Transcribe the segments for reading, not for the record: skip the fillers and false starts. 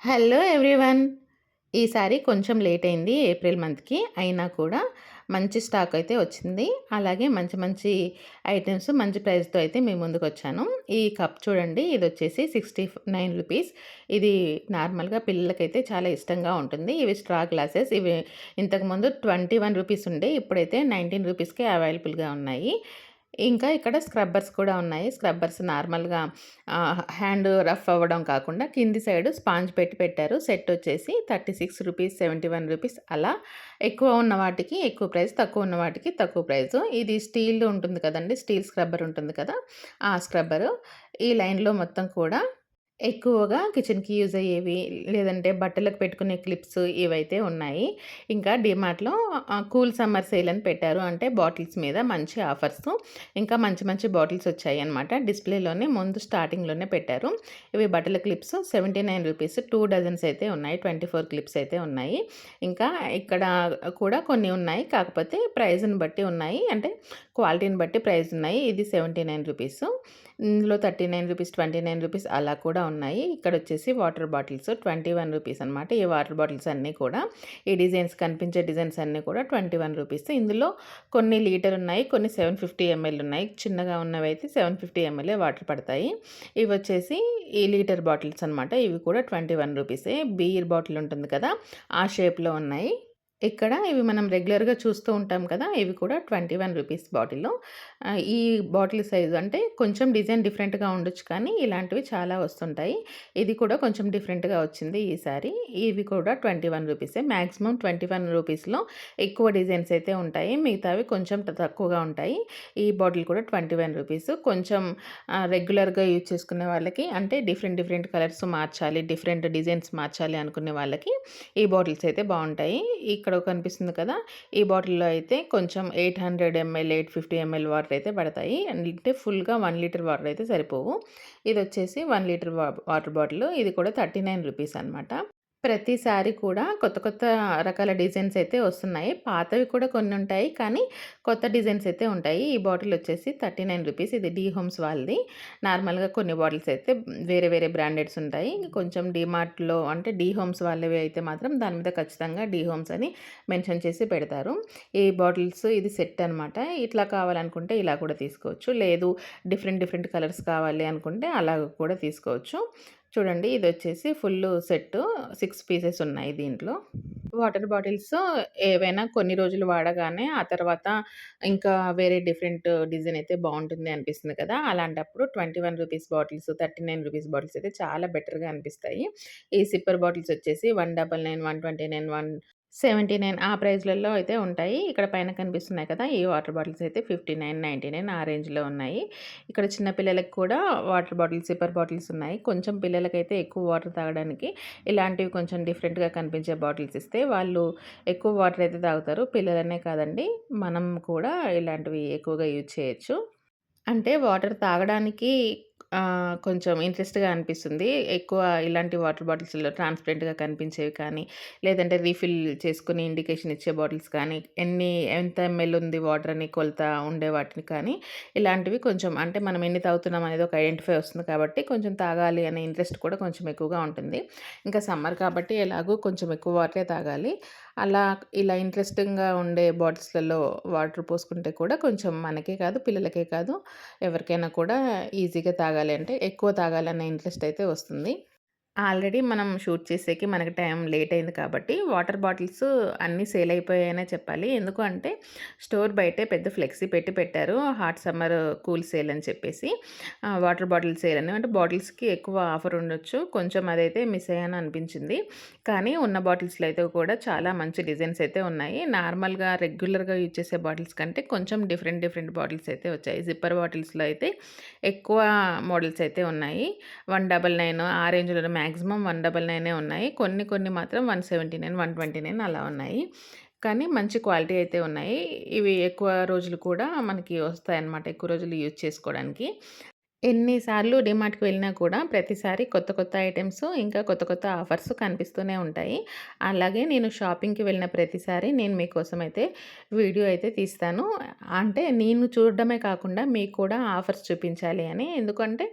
Hello everyone. ఈసారి కొంచెం late అయింది ఏప్రిల్ మంత్‌కి. అయినా కూడా మంచి స్టాక్ అయితే వచ్చింది. అలాగే మంచి మంచి ఐటెమ్స్ మంచి ప్రైస్‌తో అయితే మీ ముందుకొచ్చాను. ఈ కప్ చూడండి. ఇదొచ్చేసి ₹69. ఇది నార్మల్‌గా పిల్లలకైతే చాలా ఇష్టంగా ఉంటుంది. ఇవి స్ట్రా గ్లాసెస్. ఇవి ఇంతకుముందు ₹21 ఉండే. ఇప్పుడైతే ₹19కే అవైలబుల్‌గా ఉన్నాయి. ఇంకా ఇక్కడ స్క్రబ్బర్స్ కూడా ఉన్నాయి. స్క్రబ్బర్స్ నార్మల్‌గా హ్యాండ్ రఫ్ అవ్వడం కాకుండా కింది సైడ్ స్పాంజ్ పెట్టి పెట్టారు. సెట్ వచ్చేసి ₹36, ₹71 అలా. ఎక్కువ ఉన్న వాటికి ఎక్కువ ప్రైస్, తక్కువ ఉన్న వాటికి తక్కువ ప్రైసు. ఇది స్టీల్ ఉంటుంది కదండీ! స్టీల్ స్క్రబ్బర్ ఉంటుంది కదా! ఆ స్క్రబ్బరు. ఈ లైన్‌లో మొత్తం కూడా ఎక్కువగా కిచెన్‌కి యూజ్ అయ్యేవి, లేదంటే బట్టలకు పెట్టుకునే క్లిప్స్ ఇవైతే ఉన్నాయి. ఇంకా డీమార్ట్‌లో కూల్ సమ్మర్ సేల్ అని పెట్టారు. అంటే బాటిల్స్ మీద మంచి ఆఫర్సు. ఇంకా మంచి మంచి బాటిల్స్ వచ్చాయన్నమాట. డిస్‌ప్లేలోనే ముందు స్టార్టింగ్‌లోనే పెట్టారు. ఇవి బట్టల క్లిప్స్ ₹79 2 డజన్స్ అయితే ఉన్నాయి. 24 క్లిప్స్ అయితే ఉన్నాయి. ఇంకా ఇక్కడ కూడా కొన్ని ఉన్నాయి. కాకపోతే ప్రైస్‌ని బట్టి ఉన్నాయి. అంటే క్వాలిటీని బట్టి ప్రైస్ ఉన్నాయి. ఇది ₹79. ఇందులో ₹39, ₹29 అలా కూడా ఉన్నాయి. ఇక్కడొచ్చేసి వాటర్ బాటిల్స్ ₹21 అనమాట. ఈ వాటర్ బాటిల్స్ అన్నీ కూడా ఈ డిజైన్స్ కనిపించే డిజైన్స్ అన్నీ కూడా ₹21. ఇందులో కొన్ని లీటర్ ఉన్నాయి. కొన్ని 750 ఎంఎల్ ఉన్నాయి. చిన్నగా ఉన్నవైతే 750 ఎంఎల్ఏ వాటర్ పడతాయి. ఇవొచ్చేసి ఈ లీటర్ బాటిల్స్ అనమాట. ఇవి కూడా ₹21. బీర్ బాటిల్ ఉంటుంది కదా! ఆ షేప్‌లో ఉన్నాయి. ఇక్కడ ఇవి మనం రెగ్యులర్‌గా చూస్తూ ఉంటాం కదా! ఇవి కూడా ₹21 బాటిలు. ఈ బాటిల్ సైజు అంటే కొంచెం డిజైన్ డిఫరెంట్‌గా ఉండొచ్చు కానీ ఇలాంటివి చాలా వస్తుంటాయి. ఇది కూడా కొంచెం డిఫరెంట్‌గా వచ్చింది ఈసారి. ఇవి కూడా ₹21. మాక్సిమం ₹21లో ఎక్కువ డిజైన్స్ అయితే ఉంటాయి. మిగతావి కొంచెం తక్కువగా ఉంటాయి. ఈ బాటిల్ కూడా ₹21. కొంచెం రెగ్యులర్‌గా యూజ్ చేసుకునే వాళ్ళకి అంటే డిఫరెంట్ డిఫరెంట్ కలర్స్ మార్చాలి, డిఫరెంట్ డిజైన్స్ మార్చాలి అనుకునే వాళ్ళకి ఈ బాటిల్స్ అయితే బావుంటాయి. ఇక్కడ కనిపిస్తుంది కదా! ఈ బాటిల్‌లో అయితే కొంచెం 800 ఎంఎల్, 850 ఎంఎల్ వాటర్ అయితే పడతాయి. అంటే ఫుల్‌గా 1 లీటర్ వాటర్ అయితే సరిపోవు. ఇదొచ్చేసి 1 లీటర్ వాటర్ బాటిలు. ఇది కూడా ₹39 అనమాట. ప్రతిసారి కూడా కొత్త కొత్త రకాల డిజైన్స్ అయితే వస్తున్నాయి. పాతవి కూడా కొన్నుంటాయి. కానీ కొత్త డిజైన్స్ అయితే ఉంటాయి. ఈ బాటిల్ వచ్చేసి ₹39. ఇది డీ హోమ్స్ వాళ్ళది. నార్మల్‌గా కొన్ని బాటిల్స్ అయితే వేరే వేరే బ్రాండెడ్స్ ఉంటాయి. కొంచెం డీమార్ట్‌లో అంటే డీ హోమ్స్ వాళ్ళవి అయితే మాత్రం దాని మీద ఖచ్చితంగా డీ హోమ్స్ అని మెన్షన్ చేసి పెడతారు. ఈ బాటిల్స్ ఇది సెట్ అనమాట. ఇట్లా కావాలనుకుంటే ఇలా కూడా తీసుకోవచ్చు. లేదు డిఫరెంట్ డిఫరెంట్ కలర్స్ కావాలి అనుకుంటే అలా కూడా తీసుకోవచ్చు. చూడండి ఇదొచ్చేసి ఫుల్లు సెట్టు 6 పీసెస్ ఉన్నాయి దీంట్లో. వాటర్ బాటిల్స్ ఏవైనా కొన్ని రోజులు వాడగానే ఆ తర్వాత ఇంకా వేరే డిఫరెంట్ డిజైన్ అయితే బావుంటుంది అనిపిస్తుంది కదా! అలాంటప్పుడు ₹21 బాటిల్స్, ₹39 బాటిల్స్ అయితే చాలా బెటర్‌గా అనిపిస్తాయి. ఈ సిప్పర్ బాటిల్స్ వచ్చేసి 199, 129, 179 ఆ ప్రైస్‌లలో అయితే ఉంటాయి. ఇక్కడ పైన కనిపిస్తున్నాయి కదా! ఈ వాటర్ బాటిల్స్ అయితే 59, 99 ఆ రేంజ్‌లో ఉన్నాయి. ఇక్కడ చిన్న పిల్లలకి కూడా వాటర్ బాటిల్స్, సిప్పర్ బాటిల్స్ ఉన్నాయి. కొంచెం పిల్లలకైతే ఎక్కువ వాటర్ తాగడానికి ఇలాంటివి కొంచెం డిఫరెంట్‌గా కనిపించే బాటిల్స్ ఇస్తే వాళ్ళు ఎక్కువ వాటర్ అయితే తాగుతారు. పిల్లలనే కాదండి, మనం కూడా ఇలాంటివి ఎక్కువగా యూజ్ చేయొచ్చు. అంటే వాటర్ తాగడానికి కొంచెం ఇంట్రెస్ట్‌గా అనిపిస్తుంది. ఎక్కువ ఇలాంటి వాటర్ బాటిల్స్‌లో ట్రాన్స్‌పరెంట్‌గా కనిపించేవి కానీ, లేదంటే రీఫిల్ చేసుకొని ఇండికేషన్ ఇచ్చే బాటిల్స్ కానీ, ఎంత ఎంఎల్ ఉంది వాటర్ అని కొలత ఉండే వాటిని కానీ, ఇలాంటివి కొంచెం అంటే మనం ఎన్ని తాగుతున్నాం అనేది ఒక ఐడెంటిఫై వస్తుంది కాబట్టి, కొంచెం తాగాలి అనే ఇంట్రెస్ట్ కూడా కొంచెం ఎక్కువగా ఉంటుంది. ఇంకా సమ్మర్ కాబట్టి ఎలాగో కొంచెం ఎక్కువ వాటరే తాగాలి. అలా ఇలా ఇంట్రెస్టింగ్‌గా ఉండే బాటిల్స్‌లలో వాటర్ పోసుకుంటే కూడా కొంచెం మనకే కాదు, పిల్లలకే కాదు ఎవరికైనా కూడా ఈజీగా తాగాలి అంటే ఎక్కువ తాగాలన్న ఇంట్రెస్ట్ అయితే వస్తుంది. ఆల్రెడీ మనం షూట్ చేసేకి మనకి టైం లేట్ అయింది కాబట్టి వాటర్ బాటిల్స్ అన్నీ సేల్ అయిపోయాయనే చెప్పాలి. ఎందుకు అంటే స్టోర్ బయటే పెద్ద ఫ్లెక్సీ పెట్టి పెట్టారు. హాట్ సమ్మర్ కూల్ సేల్ అని చెప్పేసి. వాటర్ బాటిల్ సేల్ అని. అంటే బాటిల్స్‌కి ఎక్కువ ఆఫర్ ఉండొచ్చు. కొంచెం అదైతే మిస్ అయ్యాను అనిపించింది. కానీ ఉన్న బాటిల్స్‌లో అయితే కూడా చాలా మంచి డిజైన్స్ అయితే ఉన్నాయి. నార్మల్‌గా రెగ్యులర్‌గా యూజ్ చేసే బాటిల్స్ కంటే కొంచెం డిఫరెంట్ డిఫరెంట్ బాటిల్స్ అయితే వచ్చాయి. జిప్పర్ బాటిల్స్‌లో అయితే ఎక్కువ మోడల్స్ అయితే ఉన్నాయి. 199 ఆ రేంజ్‌లోనే మాక్సిమం 199 ఉన్నాయి. కొన్ని కొన్ని మాత్రం 179, 129 అలా ఉన్నాయి. కానీ మంచి క్వాలిటీ అయితే ఉన్నాయి. ఇవి ఎక్కువ రోజులు కూడా మనకి వస్తాయన్నమాట. ఎక్కువ రోజులు యూజ్ చేసుకోవడానికి. ఎన్ని సార్లు డీమార్ట్‌కి వెళ్ళినా కూడా ప్రతిసారి కొత్త కొత్త ఐటెమ్స్, ఇంకా కొత్త కొత్త ఆఫర్స్ కనిపిస్తూనే ఉంటాయి. అలాగే నేను షాపింగ్‌కి వెళ్ళిన ప్రతిసారి నేను మీకోసం అయితే వీడియో అయితే తీస్తాను. అంటే నేను చూడడమే కాకుండా మీకు కూడా ఆఫర్స్ చూపించాలి అని. ఎందుకంటే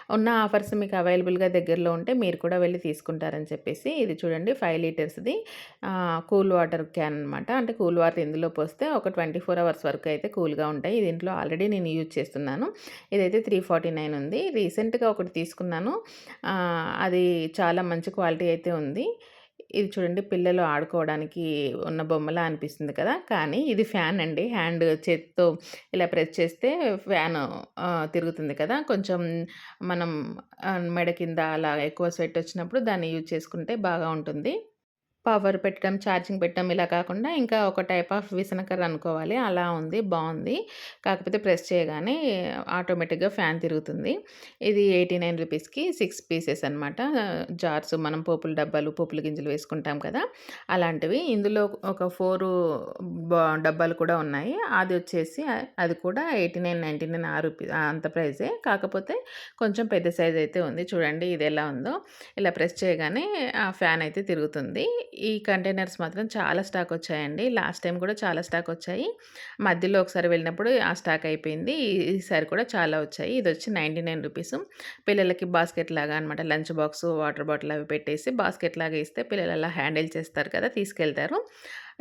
ఉన్న ఆఫర్స్ మీకు అవైలబుల్‌గా దగ్గరలో ఉంటే మీరు కూడా వెళ్లి తీసుకుంటారని చెప్పేసి. ఇది చూడండి 5 లీటర్స్‌ది కూల్ వాటర్ క్యాన్ అనమాట. అంటే కూల్ వాటర్ ఇందులో పోస్తే ఒక 24 అవర్స్ వరకు అయితే కూల్‌గా ఉంటాయి. దీంట్లో ఆల్రెడీ నేను యూజ్ చేస్తున్నాను. ఇదైతే 349 ఉంది. రీసెంట్‌గా ఒకటి తీసుకున్నాను. అది చాలా మంచి క్వాలిటీ అయితే ఉంది. ఇది చూడండి పిల్లలు ఆడుకోవడానికి ఉన్న బొమ్మలా అనిపిస్తుంది కదా! కానీ ఇది ఫ్యాన్ అండి. చేత్తో ఇలా ప్రెస్ చేస్తే ఫ్యాను తిరుగుతుంది కదా! కొంచెం మనం మెడ కింద అలా ఎక్కువ స్వెట్ వచ్చినప్పుడు దాన్ని యూజ్ చేసుకుంటే బాగా ఉంటుంది. పవర్ పెట్టడం, ఛార్జింగ్ పెట్టడం ఇలా కాకుండా ఇంకా ఒక టైప్ ఆఫ్ విసనకర్ర అనుకోవాలి. అలా ఉంది. బావుంది. కాకపోతే ప్రెస్ చేయగానే ఆటోమేటిక్‌గా ఫ్యాన్ తిరుగుతుంది. ఇది 89 రూపీస్‌కి 6 పీసెస్ అనమాట. జార్స్ మనం పోపుల డబ్బాలు, పోపుల గింజలు వేసుకుంటాం కదా! అలాంటివి. ఇందులో ఒక 4 డబ్బాలు కూడా ఉన్నాయి. అదొచ్చేసి అది కూడా 89, 99 అంత ప్రైజే. కాకపోతే కొంచెం పెద్ద సైజ్ అయితే ఉంది. చూడండి ఇదెలా ఉందో. ఇలా ప్రెస్ చేయగానే ఆ ఫ్యాన్ అయితే తిరుగుతుంది. ఈ కంటైనర్స్ మాత్రం చాలా స్టాక్ వచ్చాయండి. లాస్ట్ టైమ్ కూడా చాలా స్టాక్ వచ్చాయి. మధ్యలో ఒకసారి వెళ్ళినప్పుడు ఆ స్టాక్ అయిపోయింది. ఈసారి కూడా చాలా వచ్చాయి. ఇదొచ్చి 99 రూపీసు. పిల్లలకి బాస్కెట్ లాగా అనమాట. లంచ్ బాక్సు, వాటర్ బాటిల్ అవి పెట్టేసి బాస్కెట్ లాగా ఇస్తే పిల్లలు అలా హ్యాండిల్ చేస్తారు కదా! తీసుకెళ్తారు.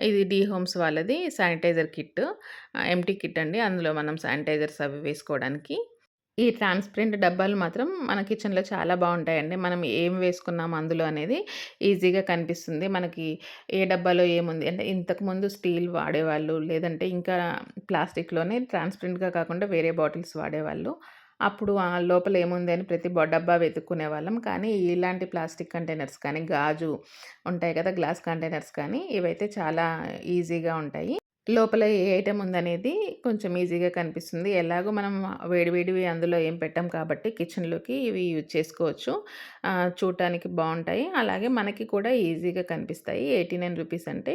ఇది డీ హోమ్స్ వాళ్ళది శానిటైజర్ కిట్. ఎంప్టీ కిట్ అండి. అందులో మనం శానిటైజర్స్ అవి వేసుకోవడానికి. ఈ ట్రాన్స్‌పరెంట్ డబ్బాలు మాత్రం మన కిచెన్‌లో చాలా బావుంటాయండి. మనం ఏం వేసుకున్నాం అందులో అనేది ఈజీగా కనిపిస్తుంది. మనకి ఏ డబ్బాలో ఏముంది అంటే ఇంతకుముందు స్టీల్ వాడేవాళ్ళు. లేదంటే ఇంకా ప్లాస్టిక్‌లోనే ట్రాన్స్‌పరెంట్‌గా కాకుండా వేరే బాటిల్స్ వాడేవాళ్ళు. అప్పుడు లోపల ఏముంది అని ప్రతి డబ్బా వెతుక్కునేవాళ్ళం. కానీ ఇలాంటి ప్లాస్టిక్ కంటైనర్స్ కానీ, గాజు ఉంటాయి కదా! గ్లాస్ కంటైనర్స్ కానీ ఇవైతే చాలా ఈజీగా ఉంటాయి. లోపల ఏ ఐటెమ్ ఉందనేది కొంచెం ఈజీగా కనిపిస్తుంది. ఎలాగో మనం వేడి వేడివి అందులో ఏం పెట్టం కాబట్టి కిచెన్‌లోకి ఇవి యూజ్ చేసుకోవచ్చు. చూడటానికి బావుంటాయి. అలాగే మనకి కూడా ఈజీగా కనిపిస్తాయి. 89 రూపీస్ అంటే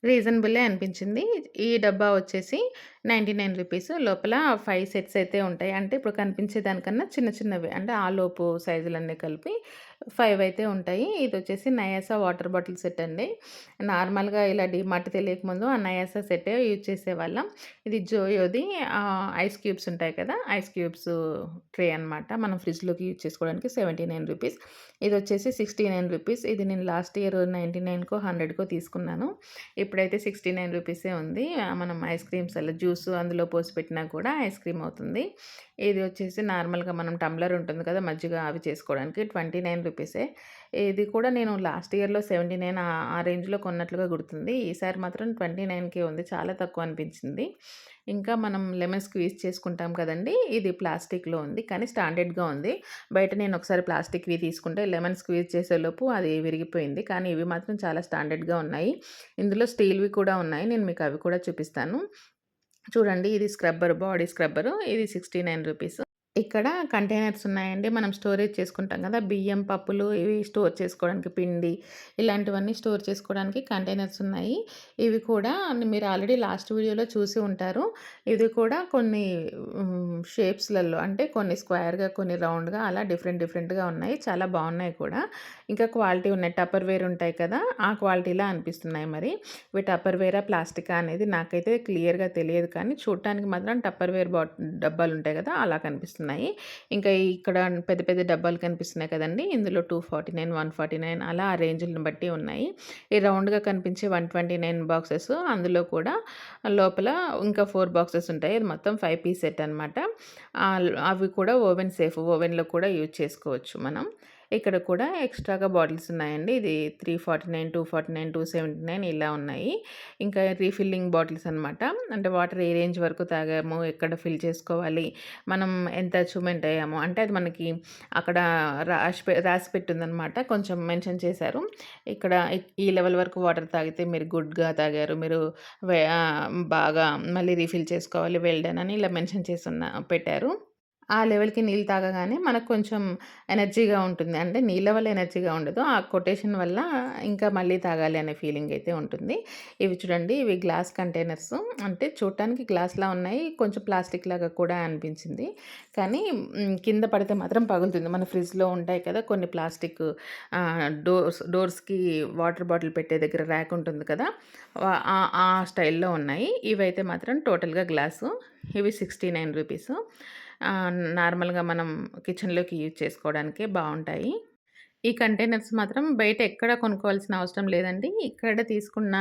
రీజనబులే అనిపించింది. ఈ డబ్బా వచ్చేసి 99 రూపీస్. లోపల 5 సెట్స్ అయితే ఉంటాయి. అంటే ఇప్పుడు కనిపించే దానికన్నా చిన్న చిన్నవి. అంటే ఆలోపు సైజులన్నీ కలిపి 5 అయితే ఉంటాయి. ఇదొచ్చేసి నయాసా వాటర్ బాటిల్ సెట్ అండి. నార్మల్‌గా ఇలా డీమార్ట్ తెలియకముందు ఆ నయాసా సెట్టే యూజ్ చేసేవాళ్ళం. ఇది జోయోది ఐస్ క్యూబ్స్ ఉంటాయి కదా! ఐస్ క్యూబ్స్ ట్రే అనమాట. మనం ఫ్రిడ్జ్‌లోకి యూజ్ చేసుకోవడానికి 79 రూపీస్. ఇదొచ్చేసి 69 రూపీస్. ఇది నేను లాస్ట్ ఇయర్ 99కో, 100కో తీసుకున్నాను. ఇప్పుడైతే 69 రూపీసే ఉంది. మనం ఐస్ క్రీమ్స్ అలా జ్యూస్ అందులో పోసి పెట్టినా కూడా ఐస్ క్రీమ్ అవుతుంది. ఇది వచ్చేసి నార్మల్‌గా మనం టంబ్లర్ ఉంటుంది కదా! మజ్జిగ అవి చేసుకోవడానికి 29 రూపీసే. ఇది కూడా నేను లాస్ట్ ఇయర్‌లో 79 ఆ రేంజ్‌లో కొన్నట్లుగా గుర్తుంది. ఈసారి మాత్రం 29కే ఉంది. చాలా తక్కువ అనిపించింది. ఇంకా మనం లెమన్ స్క్వీజ్ చేసుకుంటాం కదండీ! ఇది ప్లాస్టిక్‌లో ఉంది. కానీ స్టాండర్డ్‌గా ఉంది. బయట నేను ఒకసారి ప్లాస్టిక్‌వి తీసుకుంటే లెమన్ స్క్వీజ్ చేసేలోపు అది విరిగిపోయింది. కానీ ఇవి మాత్రం చాలా స్టాండర్డ్‌గా ఉన్నాయి. ఇందులో స్టీల్‌వి కూడా ఉన్నాయి. నేను మీకు అవి కూడా చూపిస్తాను. చూడండి ఇది స్క్రబ్బర్, బాడీ స్క్రబ్బరు. ఇది 69 రూపీస్. ఇక్కడ కంటైనర్స్ ఉన్నాయండి. మనం స్టోరేజ్ చేసుకుంటాం కదా! బియ్యం, పప్పులు ఇవి స్టోర్ చేసుకోవడానికి పిండి, ఇలాంటివన్నీ స్టోర్ చేసుకోవడానికి కంటైనర్స్ ఉన్నాయి. ఇవి కూడా మీరు ఆల్రెడీ లాస్ట్ వీడియోలో చూసి ఉంటారు. ఇది కూడా కొన్ని షేప్స్‌లలో అంటే కొన్ని స్క్వేర్‌గా, కొన్ని రౌండ్‌గా అలా డిఫరెంట్ డిఫరెంట్‌గా ఉన్నాయి. చాలా బాగున్నాయి కూడా. ఇంకా క్వాలిటీ ఉన్నాయి. టప్పర్‌వేర్ ఉంటాయి కదా! ఆ క్వాలిటీలా అనిపిస్తున్నాయి మరి. ఇవి టప్పర్‌వేరా, ప్లాస్టికా అనేది నాకైతే క్లియర్‌గా తెలియదు కానీ చూడటానికి మాత్రం టప్పర్‌వేర్ డబ్బాలుంటాయి కదా! అలా కనిపిస్తున్నాయి. ఇంకా ఇక్కడ పెద్ద పెద్ద డబ్బాలు కనిపిస్తున్నాయి కదండీ! ఇందులో 249, 149 అలా ఆ రేంజ్‌లని బట్టి ఉన్నాయి. ఈ రౌండ్‌గా కనిపించే 129 బాక్సెస్ అందులో కూడా లోపల ఇంకా 4 బాక్సెస్ ఉంటాయి. అది మొత్తం 5 పీస్ సెట్ అనమాట. అవి కూడా ఓవెన్ సేఫ్. ఓవెన్‌లో కూడా యూజ్ చేసుకోవచ్చు మనం. ఇక్కడ కూడా ఎక్స్‌ట్రాగా బాటిల్స్ ఉన్నాయండి. ఇది 349, 249, 279 ఇలా ఉన్నాయి. ఇంకా రీఫిల్లింగ్ బాటిల్స్ అనమాట. అంటే వాటర్ ఏ రేంజ్ వరకు తాగాము, ఎక్కడ ఫిల్ చేసుకోవాలి, మనం ఎంత అచీవ్‌మెంట్ అయ్యాము అంటే అది మనకి అక్కడ రాసి పెట్టుందనమాట. కొంచెం మెన్షన్ చేశారు. ఇక్కడ ఈ లెవెల్ వరకు వాటర్ తాగితే మీరు గుడ్‌గా తాగారు. మీరు బాగా మళ్ళీ రీఫిల్ చేసుకోవాలి వెల్ డన్ అని ఇలా మెన్షన్ చేసున్న పెట్టారు. ఆ లెవెల్‌కి నీళ్ళు తాగగానే మనకు కొంచెం ఎనర్జీగా ఉంటుంది. అంటే నీళ్ళ వల్ల ఎనర్జీగా ఉండదు. ఆ కొటేషన్ వల్ల ఇంకా మళ్ళీ తాగాలి అనే ఫీలింగ్ అయితే ఉంటుంది. ఇవి చూడండి, ఇవి గ్లాస్ కంటైనర్స్. అంటే చూడటానికి గ్లాస్‌లా ఉన్నాయి. కొంచెం ప్లాస్టిక్ లాగా కూడా అనిపించింది. కానీ కింద పడితే మాత్రం పగులుతుంది. మన ఫ్రిడ్జ్‌లో ఉంటాయి కదా కొన్ని ప్లాస్టిక్ డోర్స్‌కి వాటర్ బాటిల్ పెట్టే దగ్గర ర్యాక్ ఉంటుంది కదా! ఆ స్టైల్‌లో ఉన్నాయి. ఇవైతే మాత్రం టోటల్‌గా గ్లాసు. ఇవి 69 రూపీసు. నార్మల్‌గా మనం కిచెన్‌లోకి యూజ్ చేసుకోవడానికే బావుంటాయి. ఈ కంటైనర్స్ మాత్రం బయట ఎక్కడ కొనుక్కోవాల్సిన అవసరం లేదండి. ఇక్కడ తీసుకున్న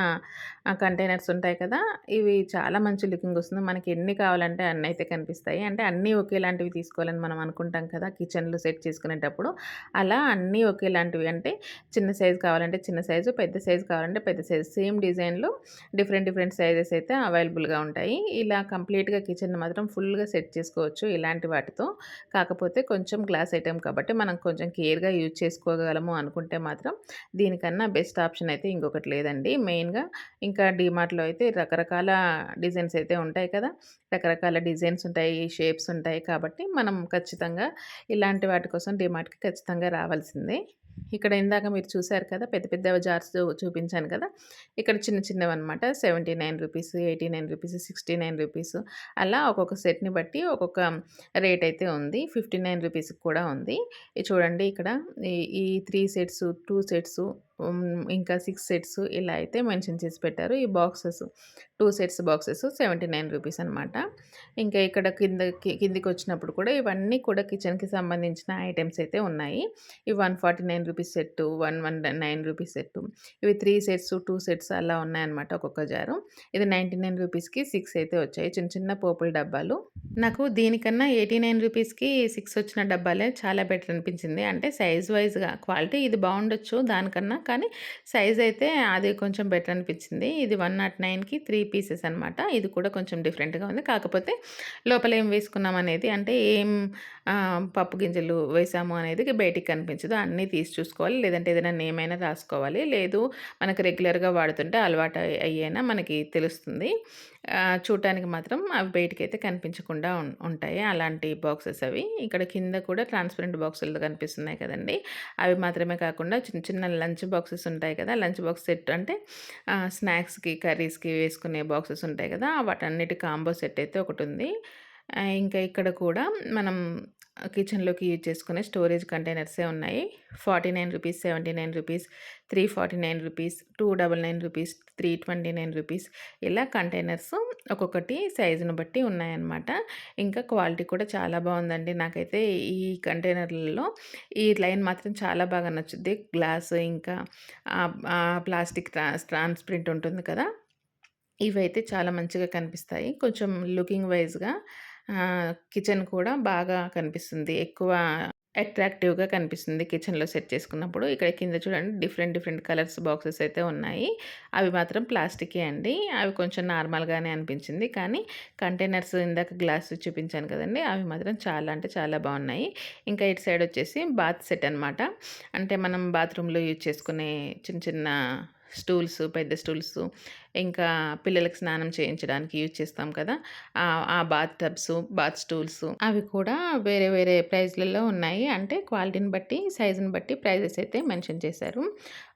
కంటైనర్స్ ఉంటాయి కదా! ఇవి చాలా మంచి లుకింగ్ వస్తుంది. మనకి ఎన్ని కావాలంటే అన్నయితే కనిపిస్తాయి. అంటే అన్నీ ఒకేలాంటివి తీసుకోవాలని మనం అనుకుంటాం కదా! కిచెన్‌లో సెట్ చేసుకునేటప్పుడు. అలా అన్నీ ఒకేలాంటివి అంటే చిన్న సైజ్ కావాలంటే చిన్న సైజు, పెద్ద సైజ్ కావాలంటే పెద్ద సైజు. సేమ్ డిజైన్‌లో డిఫరెంట్ డిఫరెంట్ సైజెస్ అయితే అవైలబుల్‌గా ఉంటాయి. ఇలా కంప్లీట్‌గా కిచెన్‌ని మాత్రం ఫుల్‌గా సెట్ చేసుకోవచ్చు ఇలాంటి వాటితో. కాకపోతే కొంచెం గ్లాస్ ఐటెమ్ కాబట్టి మనం కొంచెం కేర్‌గా యూజ్ చేసుకోగలము అనుకుంటే మాత్రం దీనికన్నా బెస్ట్ ఆప్షన్ అయితే ఇంకొకటి లేదండి. మెయిన్‌గా ఇంకా డీమార్ట్‌లో అయితే రకరకాల డిజైన్స్ అయితే ఉంటాయి కదా! రకరకాల డిజైన్స్ ఉంటాయి, షేప్స్ ఉంటాయి కాబట్టి మనం ఖచ్చితంగా ఇలాంటి వాటి కోసం డీమార్ట్‌కి ఖచ్చితంగా రావాల్సిందే. ఇక్కడ ఇందాక మీరు చూసారు కదా! పెద్ద పెద్ద జార్స్ చూపించాను కదా! ఇక్కడ చిన్న చిన్నవన్నమాట. 79 రూపీస్, 89 రూపీస్, 69 రూపీస్ అలా ఒక్కొక్క సెట్‌ని బట్టి ఒక్కొక్క రేట్ అయితే ఉంది. 59 రూపీస్‌కి కూడా ఉంది. ఇది చూడండి ఇక్కడ ఈ ఈ 3 సెట్స్, 2 సెట్స్ ఇంకా 6 సెట్స్ ఇలా అయితే మెన్షన్ చేసి పెట్టారు. ఈ బాక్సెస్ 2 సెట్స్ బాక్సెస్ 79 రూపీస్ అనమాట. ఇంకా ఇక్కడ కిందికొచ్చినప్పుడు కూడా ఇవన్నీ కూడా కిచెన్‌కి సంబంధించిన ఐటెమ్స్ అయితే ఉన్నాయి. ఇవి 149 రూపీస్ సెట్టు, 119 రూపీస్ సెట్టు. ఇవి 3 సెట్స్, 2 సెట్స్ అలా ఉన్నాయన్నమాట ఒక్కొక్క జారు. ఇది 99 రూపీస్‌కి 6 అయితే వచ్చాయి. చిన్న చిన్న పోపుల డబ్బాలు. నాకు దీనికన్నా 89 రూపీస్‌కి 6 వచ్చిన డబ్బాలే చాలా బెటర్ అనిపించింది. అంటే సైజ్ వైస్‌గా క్వాలిటీ ఇది బావుండొచ్చు దానికన్నా. కానీ సైజ్ అయితే అది కొంచెం బెటర్ అనిపించింది. ఇది 109కి 3 పీసెస్ అనమాట. ఇది కూడా కొంచెం డిఫరెంట్‌గా ఉంది. కాకపోతే లోపల ఏం వేసుకున్నాం అనేది అంటే ఏం పప్పు గింజలు వేసాము అనేది బయటికి కనిపించదు. అన్నీ తీసి చూసుకోవాలి. లేదంటే ఏదైనా నేమ్ అయినా రాసుకోవాలి. లేదు మనకు రెగ్యులర్‌గా వాడుతుంటే అలవాటు అయ్యేనా మనకి తెలుస్తుంది. చూడటానికి మాత్రం అవి బయటికైతే కనిపించకుండా ఉంటాయి. అలాంటి బాక్సెస్ అవి. ఇక్కడ కింద కూడా ట్రాన్స్‌పరెంట్ బాక్సులు కనిపిస్తున్నాయి కదండీ! అవి మాత్రమే కాకుండా చిన్న చిన్న లంచ్ బాక్సెస్ ఉంటాయి కదా! లంచ్ బాక్స్ సెట్ అంటే స్నాక్స్‌కి, కర్రీస్‌కి వేసుకునే బాక్సెస్ ఉంటాయి కదా! వాటన్నిటి కాంబో సెట్ అయితే ఒకటుంది. ఇంకా ఇక్కడ కూడా మనం కిచెన్‌లోకి యూజ్ చేసుకునే స్టోరేజ్ కంటైనర్సే ఉన్నాయి. 49 rupees, 79 rupees, 349 rupees, 299 rupees, 329 rupees ఇలా కంటైనర్స్ ఒక్కొక్కటి సైజుని బట్టి ఉన్నాయన్నమాట. ఇంకా క్వాలిటీ కూడా చాలా బావుందండి. నాకైతే ఈ కంటైనర్‌లలో ఈ లైన్ మాత్రం చాలా బాగా నచ్చుద్ది. గ్లాస్ ఇంకా ప్లాస్టిక్ ట్రాన్స్‌పరెంట్ ఉంటుంది కదా! ఇవైతే చాలా మంచిగా కనిపిస్తాయి. కొంచెం లుకింగ్ వైస్‌గా కిచెన్ కూడా బాగా కనిపిస్తుంది. ఎక్కువ అట్రాక్టివ్‌గా కనిపిస్తుంది కిచెన్‌లో సెట్ చేసుకున్నప్పుడు. ఇక్కడ కింద చూడండి డిఫరెంట్ డిఫరెంట్ కలర్స్ బాక్సెస్ అయితే ఉన్నాయి. అవి మాత్రం ప్లాస్టికే అండి. అవి కొంచెం నార్మల్‌గానే అనిపించింది. కానీ కంటైనర్స్ ఇందాక గ్లాస్ చూపించాను కదండీ! అవి మాత్రం చాలా అంటే చాలా బావున్నాయి. ఇంకా ఇటు సైడ్ వచ్చేసి బాత్ సెట్ అనమాట. అంటే మనం బాత్రూమ్‌లో యూజ్ చేసుకునే చిన్న చిన్న స్టూల్స్, పెద్ద స్టూల్స్ ఇంకా పిల్లలకి స్నానం చేయించడానికి యూజ్ చేస్తాం కదా! ఆ బాత్ టబ్స్, బాత్ స్టూల్స్ అవి కూడా వేరే వేరే ప్రైస్‌లలో ఉన్నాయి. అంటే క్వాలిటీని బట్టి, సైజుని బట్టి ప్రైజెస్ అయితే మెన్షన్ చేశారు.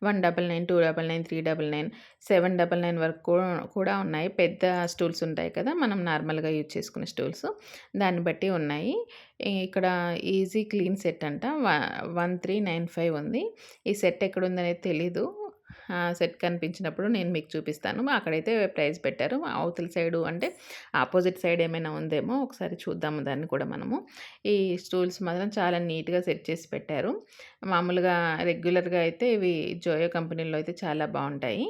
199, 299, 399, 799 వరకు కూడా ఉన్నాయి. పెద్ద స్టూల్స్ ఉంటాయి కదా! మనం నార్మల్‌గా యూజ్ చేసుకునే స్టూల్స్. దాన్ని బట్టి ఉన్నాయి. ఇక్కడ ఈజీ క్లీన్ సెట్ అంట. 1395 ఉంది. ఈ సెట్ ఎక్కడుందనేది తెలీదు. సెట్ కనిపించినప్పుడు నేను మీకు చూపిస్తాను. అక్కడైతే ప్రైస్ పెట్టారు. అవతల సైడు అంటే ఆపోజిట్ సైడ్ ఏమైనా ఉందేమో ఒకసారి చూద్దాము దాన్ని కూడా మనము. ఈ స్టూల్స్ మాత్రం చాలా నీట్‌గా సెట్ చేసి పెట్టారు. మామూలుగా రెగ్యులర్‌గా అయితే ఇవి జోయో కంపెనీలో అయితే చాలా బావుంటాయి.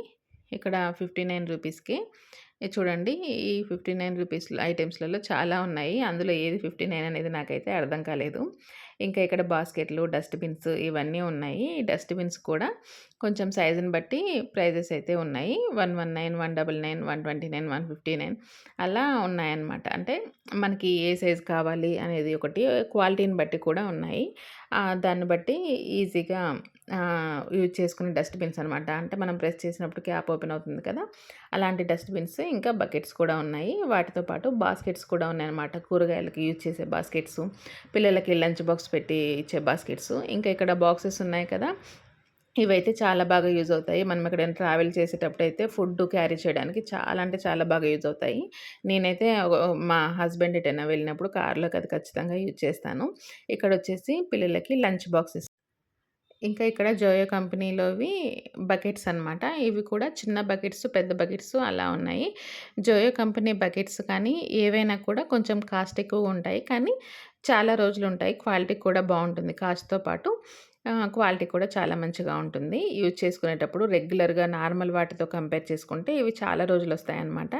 ఇక్కడ 59 రూపీస్‌కి ఇది చూడండి. ఈ 59 రూపీస్ ఐటెమ్స్‌లలో చాలా ఉన్నాయి. అందులో ఏది 59 అనేది నాకైతే అర్థం కాలేదు. ఇంకా ఇక్కడ బాస్కెట్‌లు, డస్ట్‌బిన్స్ ఇవన్నీ ఉన్నాయి. ఈ డస్ట్‌బిన్స్ కూడా కొంచెం సైజుని బట్టి ప్రైజెస్ అయితే ఉన్నాయి. 119, 199, 129, 159 అలా ఉన్నాయన్నమాట. అంటే మనకి ఏ సైజ్ కావాలి అనేది ఒకటి క్వాలిటీని బట్టి కూడా ఉన్నాయి. దాన్ని బట్టి ఈజీగా యూజ్ చేసుకునే డస్ట్‌బిన్స్ అనమాట. అంటే మనం ప్రెస్ చేసినప్పుడు క్యాప్ ఓపెన్ అవుతుంది కదా! అలాంటి డస్ట్‌బిన్స్, ఇంకా బకెట్స్ కూడా ఉన్నాయి. వాటితో పాటు బాస్కెట్స్ కూడా ఉన్నాయన్నమాట. కూరగాయలకి యూజ్ చేసే బాస్కెట్సు, పిల్లలకి లంచ్ బాక్స్ పెట్టి ఇచ్చే బాస్కెట్సు. ఇంకా ఇక్కడ బాక్సెస్ ఉన్నాయి కదా! ఇవైతే చాలా బాగా యూజ్ అవుతాయి. మనం ఎక్కడైనా ట్రావెల్ చేసేటప్పుడైతే ఫుడ్ క్యారీ చేయడానికి చాలా అంటే చాలా బాగా యూజ్ అవుతాయి. నేనైతే మా హస్బెండ్ ఎటైనా వెళ్ళినప్పుడు కార్‌లోకి అది ఖచ్చితంగా యూజ్ చేస్తాను. ఇక్కడొచ్చేసి పిల్లలకి లంచ్ బాక్సెస్. ఇంకా ఇక్కడ జోయో కంపెనీలోవి బకెట్స్ అనమాట. ఇవి కూడా చిన్న బకెట్స్, పెద్ద బకెట్స్ అలా ఉన్నాయి. జోయో కంపెనీ బకెట్స్ కానీ ఏవైనా కూడా కొంచెం కాస్ట్ ఎక్కువగుంటాయి. కానీ చాలా రోజులుంటాయి. క్వాలిటీ కూడా బావుంటుంది. కాస్ట్‌తో పాటు క్వాలిటీ కూడా చాలా మంచిగా ఉంటుంది. యూజ్ చేసుకునేటప్పుడు రెగ్యులర్‌గా నార్మల్ వాటితో కంపేర్ చేసుకుంటే ఇవి చాలా రోజులొస్తాయన్నమాట.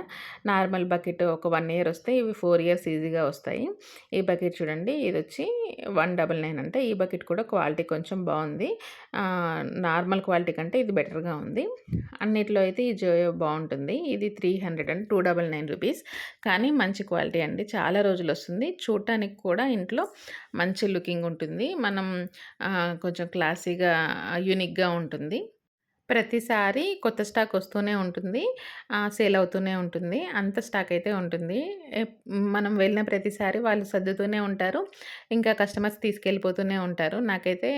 నార్మల్ బకెట్ ఒక 1 ఇయర్ వస్తే ఇవి 4 ఇయర్స్ ఈజీగా వస్తాయి. ఈ బకెట్ చూడండి ఇదొచ్చి 199 అంట. ఈ బకెట్ కూడా క్వాలిటీ కొంచెం బావుంది. నార్మల్ క్వాలిటీ కంటే ఇది బెటర్‌గా ఉంది. అన్నిట్లో అయితే ఈ జోయో బావుంటుంది. ఇది 300 అండ్ 299 రూపీస్. కానీ మంచి క్వాలిటీ అండి. చాలా రోజులొస్తుంది. చూడటానికి కూడా ఇంట్లో మంచి లుకింగ్ ఉంటుంది. మనం కొంచెం క్లాసీగా, యూనిక్‌గా ఉంటుంది. ప్రతిసారి కొత్త స్టాక్ వస్తూనే ఉంటుంది. సేల్ అవుతూనే ఉంటుంది. అంత స్టాక్ అయితే ఉంటుంది. మనం వెళ్ళిన ప్రతిసారి వాళ్ళు సర్దుతూనే ఉంటారు. ఇంకా కస్టమర్స్ తీసుకెళ్ళిపోతూనే ఉంటారు. నాకైతే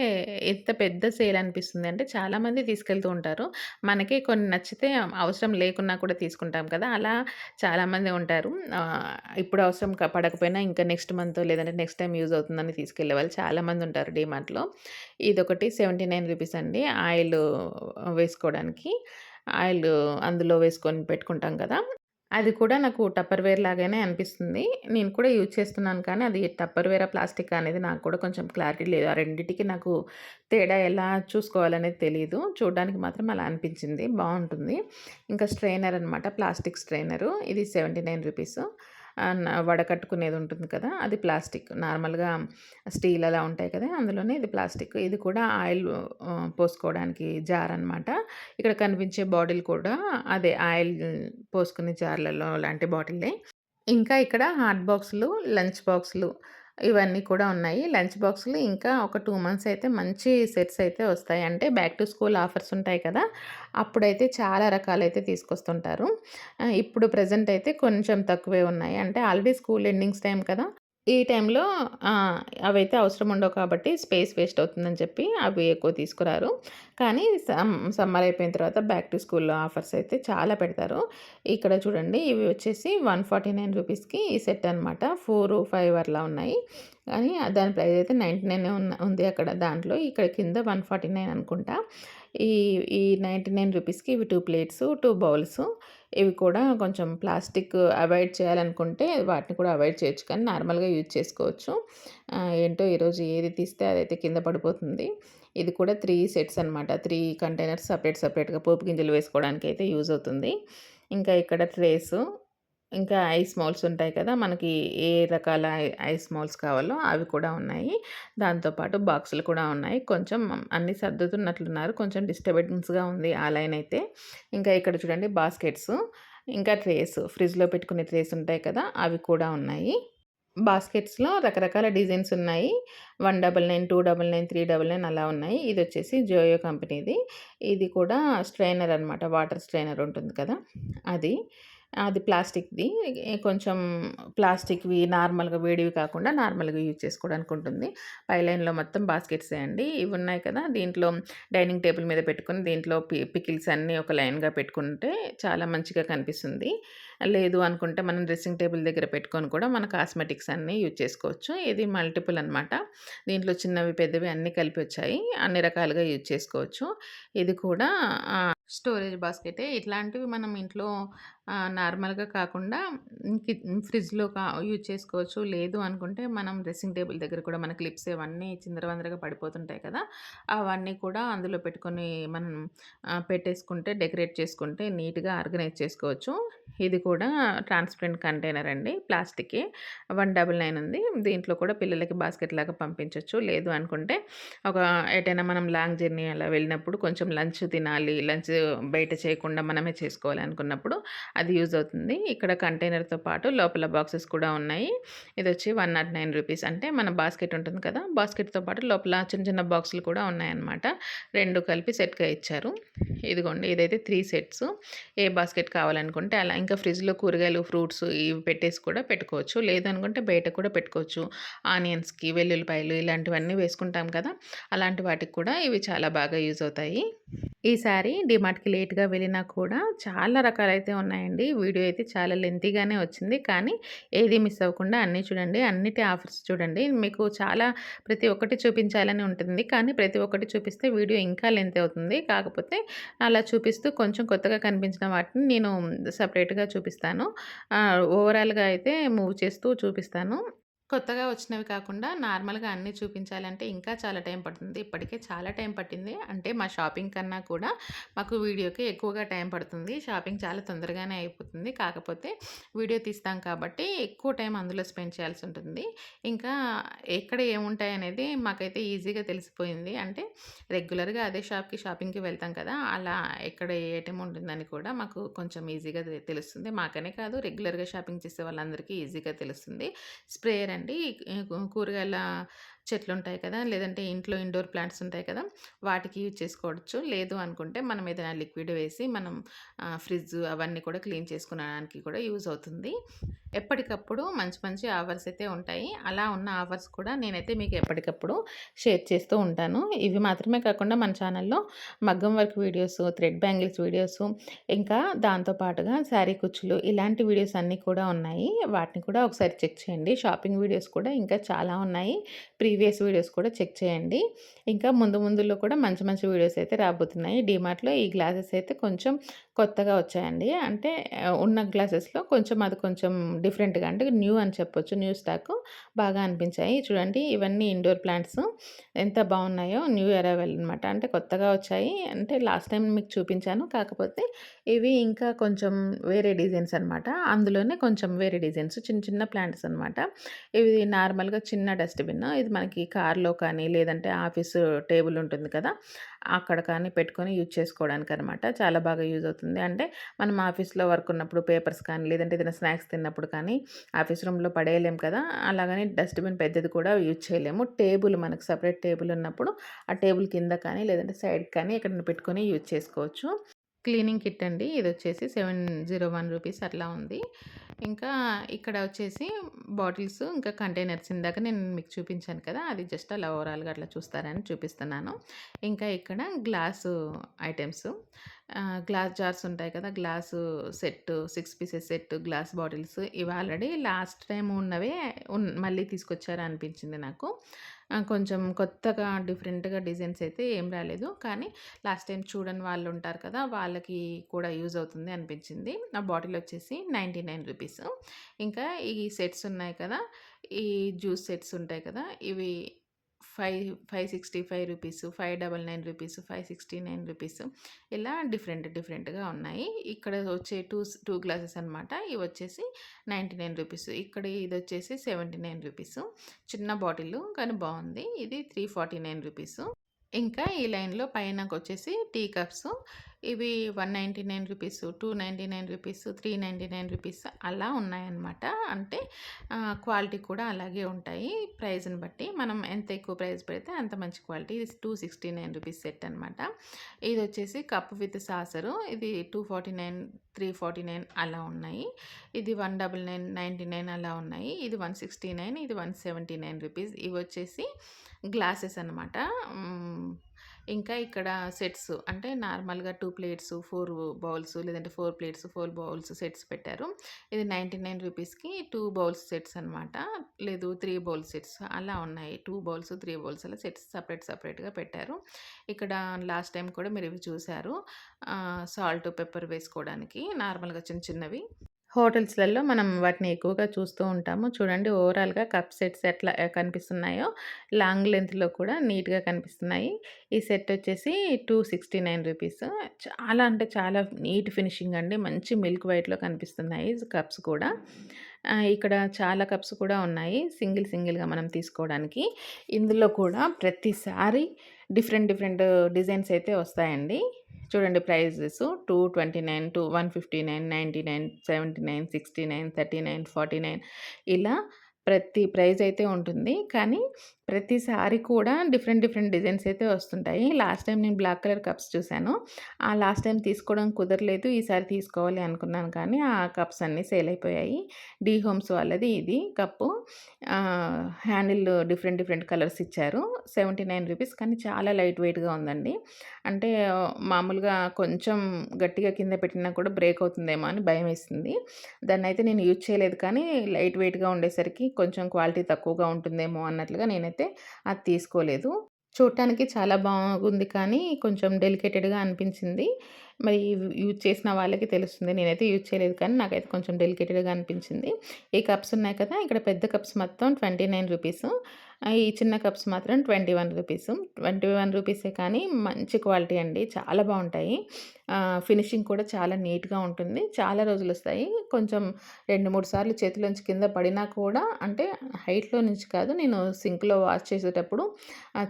ఎంత పెద్ద సేల్ అనిపిస్తుంది అంటే చాలామంది తీసుకెళ్తూ ఉంటారు. మనకి కొన్ని నచ్చితే అవసరం లేకున్నా కూడా తీసుకుంటాం కదా! అలా చాలామంది ఉంటారు. ఇప్పుడు అవసరం పడకపోయినా ఇంకా నెక్స్ట్ మంత్ లేదంటే నెక్స్ట్ టైమ్ యూజ్ అవుతుందని తీసుకెళ్ళే వాళ్ళు చాలామంది ఉంటారు డీమార్ట్‌లో. ఇదొకటి 79 రూపీస్ అండి. ఆయిల్ వేసుకోవడానికి. ఆయిల్ అందులో వేసుకొని పెట్టుకుంటాం కదా! అది కూడా నాకు టప్పర్‌వేర్ లాగానే అనిపిస్తుంది. నేను కూడా యూజ్ చేస్తున్నాను కానీ అది టప్పర్‌వేరా, ప్లాస్టికా అనేది నాకు కూడా కొంచెం క్లారిటీ లేదు. ఆ రెండిటికి నాకు తేడా ఎలా చూసుకోవాలనేది తెలీదు. చూడ్డానికి మాత్రం అలా అనిపించింది. బావుంటుంది. ఇంకా స్ట్రెయినర్ అనమాట. ప్లాస్టిక్ స్ట్రెయినరు. ఇది 79 రూపీస్. వడకట్టుకునేది ఉంటుంది కదా! అది ప్లాస్టిక్. నార్మల్‌గా స్టీల్ అలా ఉంటాయి కదా! అందులోనే ఇది ప్లాస్టిక్. ఇది కూడా ఆయిల్ పోసుకోవడానికి జార్ అనమాట. ఇక్కడ కనిపించే బాటిల్ కూడా అదే ఆయిల్ పోసుకునే జార్‌లలో లాంటి బాటిల్లే. ఇంకా ఇక్కడ హాట్ బాక్సులు, లంచ్ బాక్సులు ఇవన్నీ కూడా ఉన్నాయి. లంచ్ బాక్సులు ఇంకా ఒక 2 మంత్స్ అయితే మంచి సెట్స్ అయితే వస్తాయి. అంటే బ్యాక్ టు స్కూల్ ఆఫర్స్ ఉంటాయి కదా! అప్పుడైతే చాలా రకాలైతే తీసుకొస్తుంటారు. ఇప్పుడు ప్రెజెంట్ అయితే కొంచెం తక్కువే ఉన్నాయి. అంటే ఆల్రెడీ స్కూల్ ఎండింగ్స్ టైమ్ కదా! ఈ టైంలో అవైతే అవసరం ఉండవు కాబట్టి స్పేస్ వేస్ట్ అవుతుందని చెప్పి అవి ఎక్కువ తీసుకురారు. కానీ సమ్మర్ అయిపోయిన తర్వాత బ్యాక్ టు స్కూల్‌లో ఆఫర్స్ అయితే చాలా పెడతారు. ఇక్కడ చూడండి ఇవి వచ్చేసి 149 రూపీస్‌కి ఈ సెట్ అనమాట. 4, 5 అట్లా ఉన్నాయి. కానీ దాని ప్రైస్ అయితే 99 ఉంది అక్కడ దాంట్లో. ఇక్కడ కింద 149 అనుకుంటా. ఈ ఈ 99 రూపీస్‌కి ఇవి 2 ప్లేట్స్, 2 బౌల్స్. ఇవి కూడా కొంచెం ప్లాస్టిక్ అవాయిడ్ చేయాలనుకుంటే వాటిని కూడా అవాయిడ్ చేయొచ్చు. కానీ నార్మల్‌గా యూజ్ చేసుకోవచ్చు. ఏంటో ఈరోజు ఏది తీస్తే అదైతే కింద పడిపోతుంది. ఇది కూడా 3 సెట్స్ అనమాట. 3 కంటైనర్స్ సెపరేట్‌గా పోపు గింజలు వేసుకోవడానికైతే యూజ్ అవుతుంది. ఇంకా ఇక్కడ ట్రేసు, ఇంకా ఐస్ మౌల్డ్స్ ఉంటాయి కదా! మనకి ఏ రకాల ఐస్ మౌల్డ్స్ కావాలో అవి కూడా ఉన్నాయి. దాంతో పాటు బాక్సులు కూడా ఉన్నాయి. కొంచెం అన్నీ సర్దుతున్నట్లున్నారు. కొంచెం డిస్టర్బెన్స్‌గా ఉంది ఆ లైన్ అయితే. ఇంకా ఇక్కడ చూడండి బాస్కెట్సు, ఇంకా ఫ్రిడ్జ్‌లో పెట్టుకునే ట్రేస్ ఉంటాయి కదా! అవి కూడా ఉన్నాయి. బాస్కెట్స్‌లో రకరకాల డిజైన్స్ ఉన్నాయి. 199, 299, 399 అలా ఉన్నాయి. ఇదొచ్చేసి జోయో కంపెనీది. ఇది కూడా స్ట్రెయినర్ అనమాట. వాటర్ స్ట్రెయినర్ ఉంటుంది కదా! అది. అది ప్లాస్టిక్‌ది. కొంచెం ప్లాస్టిక్‌వి నార్మల్‌గా వేడివి కాకుండా నార్మల్‌గా యూజ్ చేసుకోవడానికి ఉంటుంది. పై లైన్‌లో మొత్తం బాస్కెట్సే అండి. ఇవి ఉన్నాయి కదా! దీంట్లో డైనింగ్ టేబుల్ మీద పెట్టుకొని దీంట్లో పికిల్స్ అన్నీ ఒక లైన్‌గా పెట్టుకుంటే చాలా మంచిగా కనిపిస్తుంది. లేదు అనుకుంటే మనం డ్రెస్సింగ్ టేబుల్ దగ్గర పెట్టుకొని కూడా మన కాస్మెటిక్స్ అన్నీ యూజ్ చేసుకోవచ్చు. ఇది మల్టిపుల్ అనమాట. దీంట్లో చిన్నవి, పెద్దవి అన్నీ కలిపి వచ్చాయి. అన్ని రకాలుగా యూజ్ చేసుకోవచ్చు. ఇది కూడా స్టోరేజ్ బాస్కెటే. ఇట్లాంటివి మనం ఇంట్లో నార్మల్‌గా కాకుండా ఫ్రిడ్జ్‌లో యూజ్ చేసుకోవచ్చు. లేదు అనుకుంటే మనం డ్రెస్సింగ్ టేబుల్ దగ్గర కూడా మన క్లిప్స్ ఇవన్నీ చిందరవందరగా పడిపోతుంటాయి కదా! అవన్నీ కూడా అందులో పెట్టుకొని మనం పెట్టేసుకుంటే డెకరేట్ చేసుకుంటే నీట్‌గా ఆర్గనైజ్ చేసుకోవచ్చు. ఇది కూడా ట్రాన్స్‌పరెంట్ కంటైనర్ అండి. ప్లాస్టికే. 199 ఉంది. దీంట్లో కూడా పిల్లలకి బాస్కెట్‌లాగా పంపించొచ్చు. లేదు అనుకుంటే ఒక ఎటైనా మనం లాంగ్ జర్నీ అలా వెళ్ళినప్పుడు కొంచెం లంచ్ తినాలి. లంచ్ బయట చేయకుండా మనమే చేసుకోవాలి అనుకున్నప్పుడు అది యూజ్ యూజ్ అవుతుంది. ఇక్కడ కంటైనర్‌తో పాటు లోపల బాక్సెస్ కూడా ఉన్నాయి. ఇదొచ్చి రూ. 109 అంటే మన బాస్కెట్ ఉంటుంది కదా! బాస్కెట్‌తో పాటు లోపల చిన్న చిన్న బాక్సులు కూడా ఉన్నాయన్నమాట. 2 కలిపి సెట్‌గా ఇచ్చారు. ఇదిగోండి ఇదైతే 3 సెట్స్. ఏ బాస్కెట్ కావాలనుకుంటే అలా. ఇంకా ఫ్రిడ్జ్‌లో కూరగాయలు, ఫ్రూట్స్ ఇవి పెట్టేసి కూడా పెట్టుకోవచ్చు. లేదనుకుంటే బయట కూడా పెట్టుకోవచ్చు. ఆనియన్స్‌కి, వెల్లుల్లిపాయలు ఇలాంటివన్నీ వేసుకుంటాం కదా! అలాంటి వాటికి కూడా ఇవి చాలా బాగా యూజ్ అవుతాయి. ఈసారి డీమార్ట్‌కి లేట్‌గా వెళ్ళినా కూడా చాలా రకాలైతే ఉన్నాయండి. వీడియో అయితే చాలా లెంతీగానే వచ్చింది. కానీ ఏది మిస్ అవ్వకుండా అన్నీ చూడండి. అన్నిటి ఆఫర్స్ చూడండి. మీకు చాలా ప్రతి ఒక్కటి చూపించాలని ఉంటుంది. కానీ ప్రతి ఒక్కటి చూపిస్తే వీడియో ఇంకా లెంతీ అవుతుంది. కాకపోతే అలా చూపిస్తూ కొంచెం కొత్తగా కనిపించిన వాటిని నేను సెపరేట్‌గా చూపిస్తాను. ఓవరాల్‌గా అయితే మూవ్ చేస్తూ చూపిస్తాను. కొత్తగా వచ్చినవి కాకుండా నార్మల్‌గా అన్నీ చూపించాలంటే ఇంకా చాలా టైం పడుతుంది. ఇప్పటికే చాలా టైం పట్టింది. అంటే మా షాపింగ్ కన్నా కూడా మాకు వీడియోకి ఎక్కువగా టైం పడుతుంది. షాపింగ్ చాలా తొందరగానే అయిపోతుంది. కాకపోతే వీడియో తీస్తాం కాబట్టి ఎక్కువ టైం అందులో స్పెండ్ చేయాల్సి ఉంటుంది. ఇంకా ఎక్కడ ఏముంటాయనేది మాకైతే ఈజీగా తెలిసిపోయింది. అంటే రెగ్యులర్‌గా అదే షాప్‌కి షాపింగ్‌కి వెళ్తాం కదా! అలా ఎక్కడ ఏ ఐటెమ్ ఉంటుందని కూడా మాకు కొంచెం ఈజీగా తెలుస్తుంది. మాకనే కాదు రెగ్యులర్‌గా షాపింగ్ చేసే వాళ్ళందరికీ ఈజీగా తెలుస్తుంది. స్ప్రేయర్ అండి. కూరగాయల చెట్లుంటాయి కదా! లేదంటే ఇంట్లో ఇండోర్ ప్లాంట్స్ ఉంటాయి కదా! వాటికి యూజ్ చేసుకోవచ్చు. లేదు అనుకుంటే మనం ఏదైనా లిక్విడ్ వేసి మనం ఫ్రిడ్జ్ అవన్నీ కూడా క్లీన్ చేసుకునడానికి కూడా యూజ్ అవుతుంది. ఎప్పటికప్పుడు మంచి మంచి ఆఫర్స్ అయితే ఉంటాయి. అలా ఉన్న ఆఫర్స్ కూడా నేనైతే మీకు ఎప్పటికప్పుడు షేర్ చేస్తూ ఉంటాను. ఇవి మాత్రమే కాకుండా మన ఛానల్‌లో మగ్గం work videos, thread bangles videos, ఇంకా దాంతో పాటుగా శారీ కుచ్చులు ఇలాంటి వీడియోస్ అన్నీ కూడా ఉన్నాయి. వాటిని కూడా ఒకసారి చెక్ చేయండి. షాపింగ్ వీడియోస్ కూడా ఇంకా చాలా ఉన్నాయి. ప్రీవియస్ వీడియోస్ కూడా చెక్ చేయండి. ఇంకా ముందు ముందులో కూడా మంచి మంచి వీడియోస్ అయితే రాబోతున్నాయి. డీమార్ట్‌లో ఈ గ్లాసెస్ అయితే కొంచెం కొత్తగా వచ్చాయండి. అంటే ఉన్న గ్లాసెస్‌లో కొంచెం అది కొంచెం డిఫరెంట్‌గా అంటే న్యూ అని చెప్పొచ్చు. న్యూ స్టాకు బాగా అనిపించాయి. చూడండి ఇవన్నీ ఇండోర్ ప్లాంట్స్ ఎంత బాగున్నాయో న్యూ అరైవల్ అనమాట. అంటే కొత్తగా వచ్చాయి. అంటే లాస్ట్ టైం మీకు చూపించాను. కాకపోతే ఇవి ఇంకా కొంచెం వేరే డిజైన్స్ అనమాట. అందులోనే కొంచెం వేరే డిజైన్స్ చిన్న చిన్న ప్లాంట్స్ అనమాట. ఇది నార్మల్‌గా చిన్న డస్ట్‌బిన్. ఇది మనకి కార్‌లో కానీ, లేదంటే ఆఫీసు టేబుల్ ఉంటుంది కదా! అక్కడ కానీ పెట్టుకొని యూజ్ చేసుకోవడానికనమాట. చాలా బాగా యూజ్ అవుతుంది. అంటే మనం ఆఫీస్‌లో వర్క్ ఉన్నప్పుడు పేపర్స్ కానీ, లేదంటే ఏదైనా స్నాక్స్ తిన్నప్పుడు కానీ, ఆఫీస్ రూమ్‌లో పడేయలేం కదా! అలాగని డస్ట్‌బిన్ పెద్దది కూడా యూజ్ చేయలేము. టేబుల్ మనకు సెపరేట్ టేబుల్ ఉన్నప్పుడు, ఆ టేబుల్ కింద కానీ, లేదంటే సైడ్‌కి కానీ ఎక్కడైనా పెట్టుకొని యూజ్ చేసుకోవచ్చు. క్లీనింగ్ కిట్ అండి. ఇదొచ్చేసి రూ. 701 అట్లా ఉంది. ఇంకా ఇక్కడ వచ్చేసి బాటిల్స్, ఇంకా కంటైనర్స్ ఇందాక నేను మీకు చూపించాను కదా! అది జస్ట్ అలా ఓవరాల్‌గా అట్లా చూస్తారని చూపిస్తున్నాను. ఇంకా ఇక్కడ గ్లాసు ఐటెమ్స్ గ్లాస్ జార్స్ ఉంటాయి కదా! Glass set 6 pieces set glass bottles ఇవి ఆల్రెడీ లాస్ట్ టైమ్ ఉన్నవే మళ్ళీ తీసుకొచ్చారనిపించింది నాకు. కొంచెం కొత్తగా డిఫరెంట్‌గా డిజైన్స్ అయితే ఏం రాలేదు. కానీ లాస్ట్ టైమ్ చూడని వాళ్ళు ఉంటారు కదా! వాళ్ళకి కూడా యూజ్ అవుతుంది అనిపించింది. ఆ బాటిల్ వచ్చేసి రూ. 99. ఇంకా ఈ సెట్స్ ఉన్నాయి కదా! ఈ జ్యూస్ సెట్స్ ఉంటాయి కదా! ఇవి రూ. 565, రూ. 569, ఇలా డిఫరెంట్ డిఫరెంట్‌గా ఉన్నాయి. ఇక్కడ వచ్చే 2 గ్లాసెస్ అనమాట. ఇవొచ్చేసి రూ. 99. ఇక్కడ ఇదొచ్చేసి రూ. 79. చిన్న బాటిలు కానీ బావుంది. ఇది రూ. 349. ఇంకా ఈ లైన్‌లో పైనకొచ్చేసి టీ కప్స్. ఇవి రూ. 199, రూ. 299, రూ. 399 అలా ఉన్నాయన్నమాట. అంటే క్వాలిటీ కూడా అలాగే ఉంటాయి. ప్రైస్‌ని బట్టి మనం ఎంత ఎక్కువ ప్రైస్ పెడితే అంత మంచి క్వాలిటీ. ఇది రూ. 269 సెట్ అనమాట. ఇదొచ్చేసి కప్ విత్ సాసరు. ఇది 249, 349 అలా ఉన్నాయి. ఇది 199, అలా ఉన్నాయి. ఇది 169, ఇది రూ. 179. ఇవొచ్చేసి గ్లాసెస్ అనమాట. ఇంకా ఇక్కడ సెట్స్ అంటే నార్మల్‌గా 2 ప్లేట్స్, 4 బౌల్స్ లేదంటే 4 ప్లేట్స్, 4 బౌల్స్ సెట్స్ పెట్టారు. ఇది రూ. 99కి 2 బౌల్స్ సెట్స్ అనమాట. లేదు 3 బౌల్ సెట్స్ అలా ఉన్నాయి. 2 బౌల్స్, 3 బౌల్స్ అలా సెట్స్ సెపరేట్‌గా పెట్టారు. ఇక్కడ లాస్ట్ టైమ్ కూడా మీరు ఇవి చూసారు. సాల్ట్, పెప్పర్ వేసుకోవడానికి నార్మల్‌గా చిన్న చిన్నవి. హోటల్స్‌లలో మనం వాటిని ఎక్కువగా చూస్తూ ఉంటాము. చూడండి ఓవరాల్‌గా కప్ సెట్స్ ఎట్లా కనిపిస్తున్నాయో, లాంగ్ లెంగ్త్‌లో కూడా నీట్‌గా కనిపిస్తున్నాయి. ఈ సెట్ వచ్చేసి రూ. 269. చాలా అంటే చాలా నీట్ ఫినిషింగ్ అండి. మంచి మిల్క్ వైట్‌లో కనిపిస్తున్నాయి కప్స్ కూడా. ఇక్కడ చాలా కప్స్ కూడా ఉన్నాయి. సింగిల్‌గా మనం తీసుకోవడానికి. ఇందులో కూడా ప్రతిసారి డిఫరెంట్ డిజైన్స్ అయితే వస్తాయండి. చూడండి ప్రైజెస్ 229, 159, 99, 79, 69, 39, 49 ఇలా ప్రతి ప్రైజ్ అయితే ఉంటుంది. కానీ ప్రతిసారి కూడా డిఫరెంట్ డిఫరెంట్ డిజైన్స్ అయితే వస్తుంటాయి. లాస్ట్ టైమ్ నేను బ్లాక్ కలర్ కప్స్ చూసాను. ఆ లాస్ట్ టైమ్ తీసుకోవడం కుదరలేదు. ఈసారి తీసుకోవాలి అనుకున్నాను కానీ ఆ కప్స్ అన్నీ సేల్ అయిపోయాయి. డీ హోమ్స్ వాళ్ళది ఇది cup. Handle different different colours ఇచ్చారు. రూ. 79 కానీ చాలా లైట్ వెయిట్‌గా ఉందండి. అంటే మామూలుగా కొంచెం గట్టిగా కింద పెట్టినా కూడా బ్రేక్ అవుతుందేమో అని భయమేసింది. దాన్నయితే నేను యూజ్ చేయలేదు కానీ లైట్ వెయిట్‌గా ఉండేసరికి కొంచెం క్వాలిటీ తక్కువగా ఉంటుందేమో అన్నట్లుగా నేనైతే అది తీసుకోలేదు. చూడటానికి చాలా బాగుంది కానీ కొంచెం డెలికేటెడ్‌గా అనిపించింది. మరి యూజ్ చేసిన వాళ్ళకి తెలుస్తుంది. నేనైతే యూజ్ చేయలేదు కానీ నాకైతే కొంచెం డెలికేటెడ్‌గా అనిపించింది. ఈ కప్స్ ఉన్నాయి కదా! ఇక్కడ పెద్ద కప్స్ మొత్తం రూ. 29. ఈ చిన్న కప్స్ మాత్రం రూ. 21. కానీ మంచి క్వాలిటీ అండి. చాలా బావుంటాయి. ఫినిషింగ్ కూడా చాలా నీట్‌గా ఉంటుంది. చాలా రోజులొస్తాయి. కొంచెం 2, 3 సార్లు చేతిలోంచి కింద పడినా కూడా అంటే హైట్‌లో నుంచి కాదు. నేను సింక్‌లో వాష్ చేసేటప్పుడు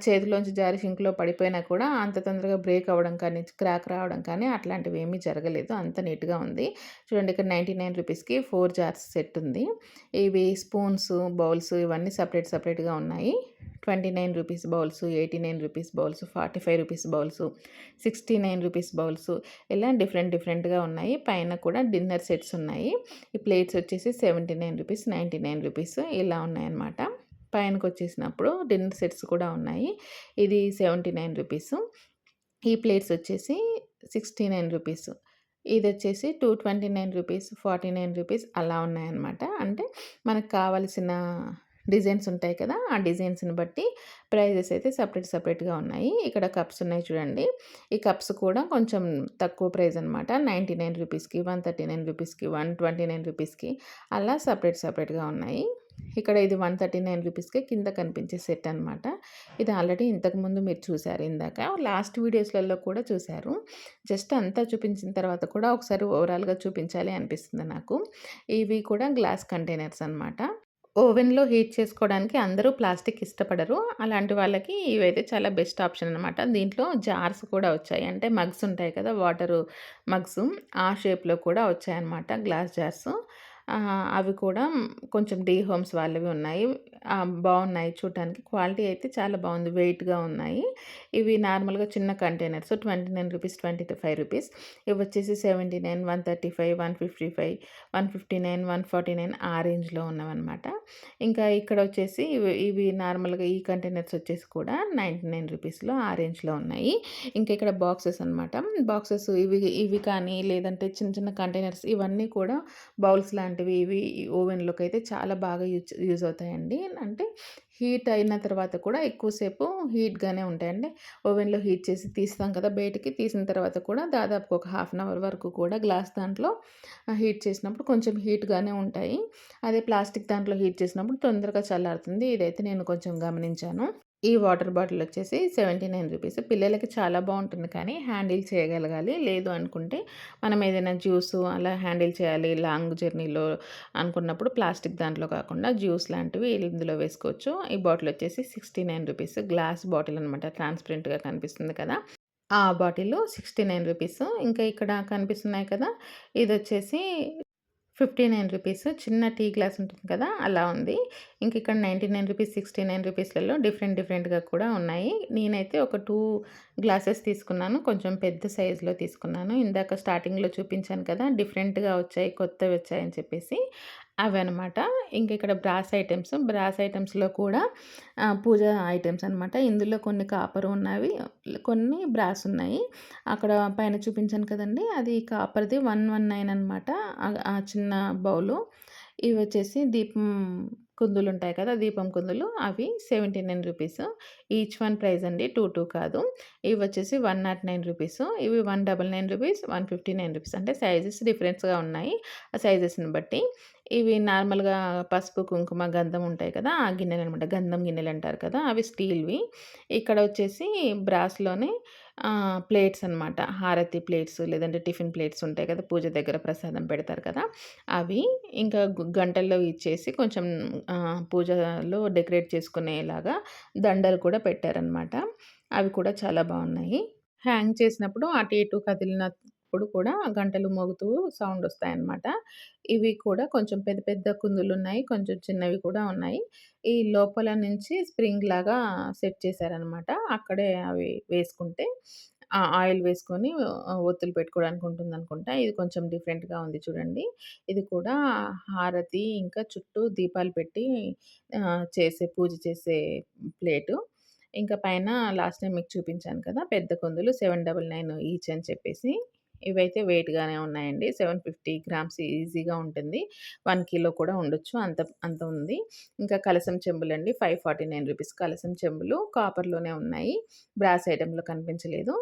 చేతిలోంచి జారి సింక్‌లో పడిపోయినా కూడా అంత తొందరగా బ్రేక్ అవ్వడం కానీ, క్రాక్ రావడం కానీ అట్లాంటివేమీ జరగలేదు. అంత నీట్‌గా ఉంది. చూడండి ఇక్కడ రూ. 99కి 4 జార్స్ సెట్ ఉంది. ఇవి స్పూన్స్, బౌల్స్ ఇవన్నీ సెపరేట్‌గా ఉన్నాయి. రూ. 29 బౌల్స్, రూ. 89 బౌల్స్, రూ. 45 బౌల్స్, రూ. 69 బౌల్స్ ఇలా డిఫరెంట్‌గా ఉన్నాయి. పైన కూడా డిన్నర్ సెట్స్ ఉన్నాయి. ఈ ప్లేట్స్ వచ్చేసి రూ. 79, రూ. 99 ఇలా ఉన్నాయన్నమాట. పైనకొచ్చేసినప్పుడు డిన్నర్ సెట్స్ కూడా ఉన్నాయి. ఇది రూ. 79. ఈ ప్లేట్స్ వచ్చేసి రూ. 69. ఇదొచ్చేసి రూ. 229, రూ. 49 అలా ఉన్నాయన్నమాట. అంటే మనకు కావాల్సిన డిజైన్స్ ఉంటాయి కదా! ఆ డిజైన్స్‌ని బట్టి ప్రైజెస్ అయితే సెపరేట్‌గా ఉన్నాయి. ఇక్కడ కప్స్ ఉన్నాయి చూడండి. ఈ కప్స్ కూడా కొంచెం తక్కువ ప్రైస్ అనమాట. రూ. 99కి, రూ. 139కి, రూ. 129కి అలా సెపరేట్‌గా ఉన్నాయి. ఇక్కడ ఇది రూ. 139కే కింద కనిపించే సెట్ అనమాట. ఇది ఆల్రెడీ ఇంతకుముందు మీరు చూసారు ఇందాక. లాస్ట్ వీడియోస్‌లలో కూడా చూసారు. జస్ట్ అంతా చూపించిన తర్వాత కూడా ఒకసారి ఓవరాల్‌గా చూపించాలి అనిపిస్తుంది నాకు. ఇవి కూడా గ్లాస్ కంటైనర్స్ అనమాట. ఓవెన్‌లో హీట్ చేసుకోవడానికి అందరూ ప్లాస్టిక్ ఇష్టపడరు. అలాంటి వాళ్ళకి ఇవైతే చాలా బెస్ట్ ఆప్షన్ అనమాట. దీంట్లో జార్స్ కూడా వచ్చాయి. అంటే మగ్స్ ఉంటాయి కదా! వాటరు మగ్స్ ఆ షేప్‌లో కూడా వచ్చాయన్నమాట గ్లాస్ జార్స్. అవి కూడా కొంచెం డీ హోమ్స్ వాళ్ళవి ఉన్నాయి. బావున్నాయి చూడటానికి. క్వాలిటీ అయితే చాలా బావుంది. వెయిట్‌గా ఉన్నాయి. ఇవి నార్మల్‌గా చిన్న కంటైనర్స్ రూ. 29, రూ. 25. ఇవొచ్చేసి 79, 135, 155, 159, 149 ఆ రేంజ్‌లో ఉన్నవన్నమాట. ఇంకా ఇక్కడొచ్చేసి ఇవి నార్మల్‌గా ఈ కంటైనర్స్ వచ్చేసి కూడా రూ. 99లో ఆ రేంజ్‌లో ఉన్నాయి. ఇంకా ఇక్కడ బాక్సెస్ అనమాట. బాక్సెస్ ఇవి కానీ లేదంటే చిన్న కంటైనర్స్ ఇవన్నీ కూడా బౌల్స్ లాంటివి ఇవి ఓవెన్‌లోకైతే చాలా బాగా యూజ్ అవుతాయండి. అంటే హీట్ అయిన తర్వాత కూడా ఎక్కువ సేపు హీట్‌గానే ఉంటాయండి. ఓవెన్‌లో హీట్ చేసి తీస్తాం కదా! బయటికి తీసిన తర్వాత కూడా దాదాపుగా ఒక హాఫ్ అన్ అవర్ వరకు కూడా గ్లాస్ దాంట్లో హీట్ చేసినప్పుడు కొంచెం హీట్‌గానే ఉంటాయి. అదే ప్లాస్టిక్ దాంట్లో హీట్ చేసినప్పుడు తొందరగా చల్లారుతుంది. ఇదైతే నేను కొంచెం గమనించాను. ఈ వాటర్ బాటిల్ వచ్చేసి రూ. 79. పిల్లలకి చాలా బావుంటుంది కానీ హ్యాండిల్ చేయగలగాలి. లేదు అనుకుంటే మనం ఏదైనా జ్యూసు అలా హ్యాండిల్ చేయాలి లాంగ్ జర్నీలో అనుకున్నప్పుడు ప్లాస్టిక్ దాంట్లో కాకుండా జ్యూస్ లాంటివి ఇందులో వేసుకోవచ్చు. ఈ బాటిల్ వచ్చేసి రూ. 69 గ్లాస్ బాటిల్ అనమాట. ట్రాన్స్‌పరెంట్‌గా కనిపిస్తుంది కదా! ఆ బాటిలు రూ. 69. ఇంకా ఇక్కడ కనిపిస్తున్నాయి కదా! ఇదొచ్చేసి రూ. 59 చిన్న టీ గ్లాస్ ఉంటుంది కదా! అలా ఉంది. ఇంక ఇక్కడ రూ. 99, రూ. 69లలో డిఫరెంట్‌గా కూడా ఉన్నాయి. నేనైతే ఒక 2 గ్లాసెస్ తీసుకున్నాను. కొంచెం పెద్ద సైజులో తీసుకున్నాను. ఇందాక స్టార్టింగ్‌లో చూపించాను కదా! డిఫరెంట్‌గా వచ్చాయి, కొత్తవి వచ్చాయని చెప్పేసి. అవన్నమాట. ఇంక ఇక్కడ బ్రాస్ ఐటెమ్స్‌లో కూడా పూజ ఐటెమ్స్ అనమాట. ఇందులో కొన్ని కాపర్ ఉన్నవి, కొన్ని బ్రాస్ ఉన్నాయి. అక్కడ పైన చూపించాను కదండీ! అది కాపర్‌ది 119 అనమాట. ఆ చిన్న బౌలు. ఇవొచ్చేసి దీపం కుందులుంటాయి కదా! దీపం కుందులు అవి రూ. 79. ఈచ్ వన్ ప్రైస్ అండి. 2 కాదు. ఇవొచ్చేసి రూ. 109. ఇవి రూ. 199, రూ. 159 అంటే సైజెస్ డిఫరెన్స్‌గా ఉన్నాయి. ఆ సైజెస్‌ని బట్టి. ఇవి నార్మల్‌గా పసుపు, కుంకుమ, గంధం ఉంటాయి కదా! ఆ గిన్నెలనమాట. గంధం గిన్నెలంటారు కదా! అవి స్టీల్‌వి. ఇక్కడ వచ్చేసి బ్రాస్‌లోనే ప్లేట్స్ అనమాట. హారతి ప్లేట్స్ లేదంటే టిఫిన్ ప్లేట్స్ ఉంటాయి కదా! పూజ దగ్గర ప్రసాదం పెడతారు కదా! అవి ఇంకా గంటల్లో ఇచ్చేసి కొంచెం పూజలో డెకరేట్ చేసుకునేలాగా దండలు కూడా పెట్టారనమాట. అవి కూడా చాలా బావున్నాయి. హ్యాంగ్ చేసినప్పుడు అటు ఇటు కదిలినప్పుడు కూడా గంటలు మోగుతూ సౌండొస్తాయన్నమాట. ఇవి కూడా కొంచెం పెద్ద పెద్ద కుందులున్నాయి. కొంచెం చిన్నవి కూడా ఉన్నాయి. ఈ లోపల నుంచి స్ప్రింగ్‌లాగా సెట్ చేశారనమాట. అక్కడే అవి వేసుకుంటే ఆయిల్ వేసుకొని ఒత్తులు పెట్టుకోవడానికి ఉంటుందనుకుంటా. ఇది కొంచెం డిఫరెంట్‌గా ఉంది చూడండి. ఇది కూడా హారతి ఇంకా చుట్టూ దీపాలు పెట్టి పూజ చేసే ప్లేటు. ఇంకా పైన లాస్ట్ టైమ్ మీకు చూపించాను కదా! పెద్ద కుందులు 799 ఈచ్ అని చెప్పేసి. ఇవైతే వెయిట్‌గానే ఉన్నాయండి. 750 గ్రామ్స్ ఈజీగా ఉంటుంది. 1 కిలో కూడా ఉండొచ్చు. అంత అంత ఉంది. ఇంకా కలశం చెంబులండి. రూ. 549 కలశం చెంబులు కాపర్‌లోనే ఉన్నాయి. బ్రాస్ ఐటెమ్‌లో కనిపించలేదు.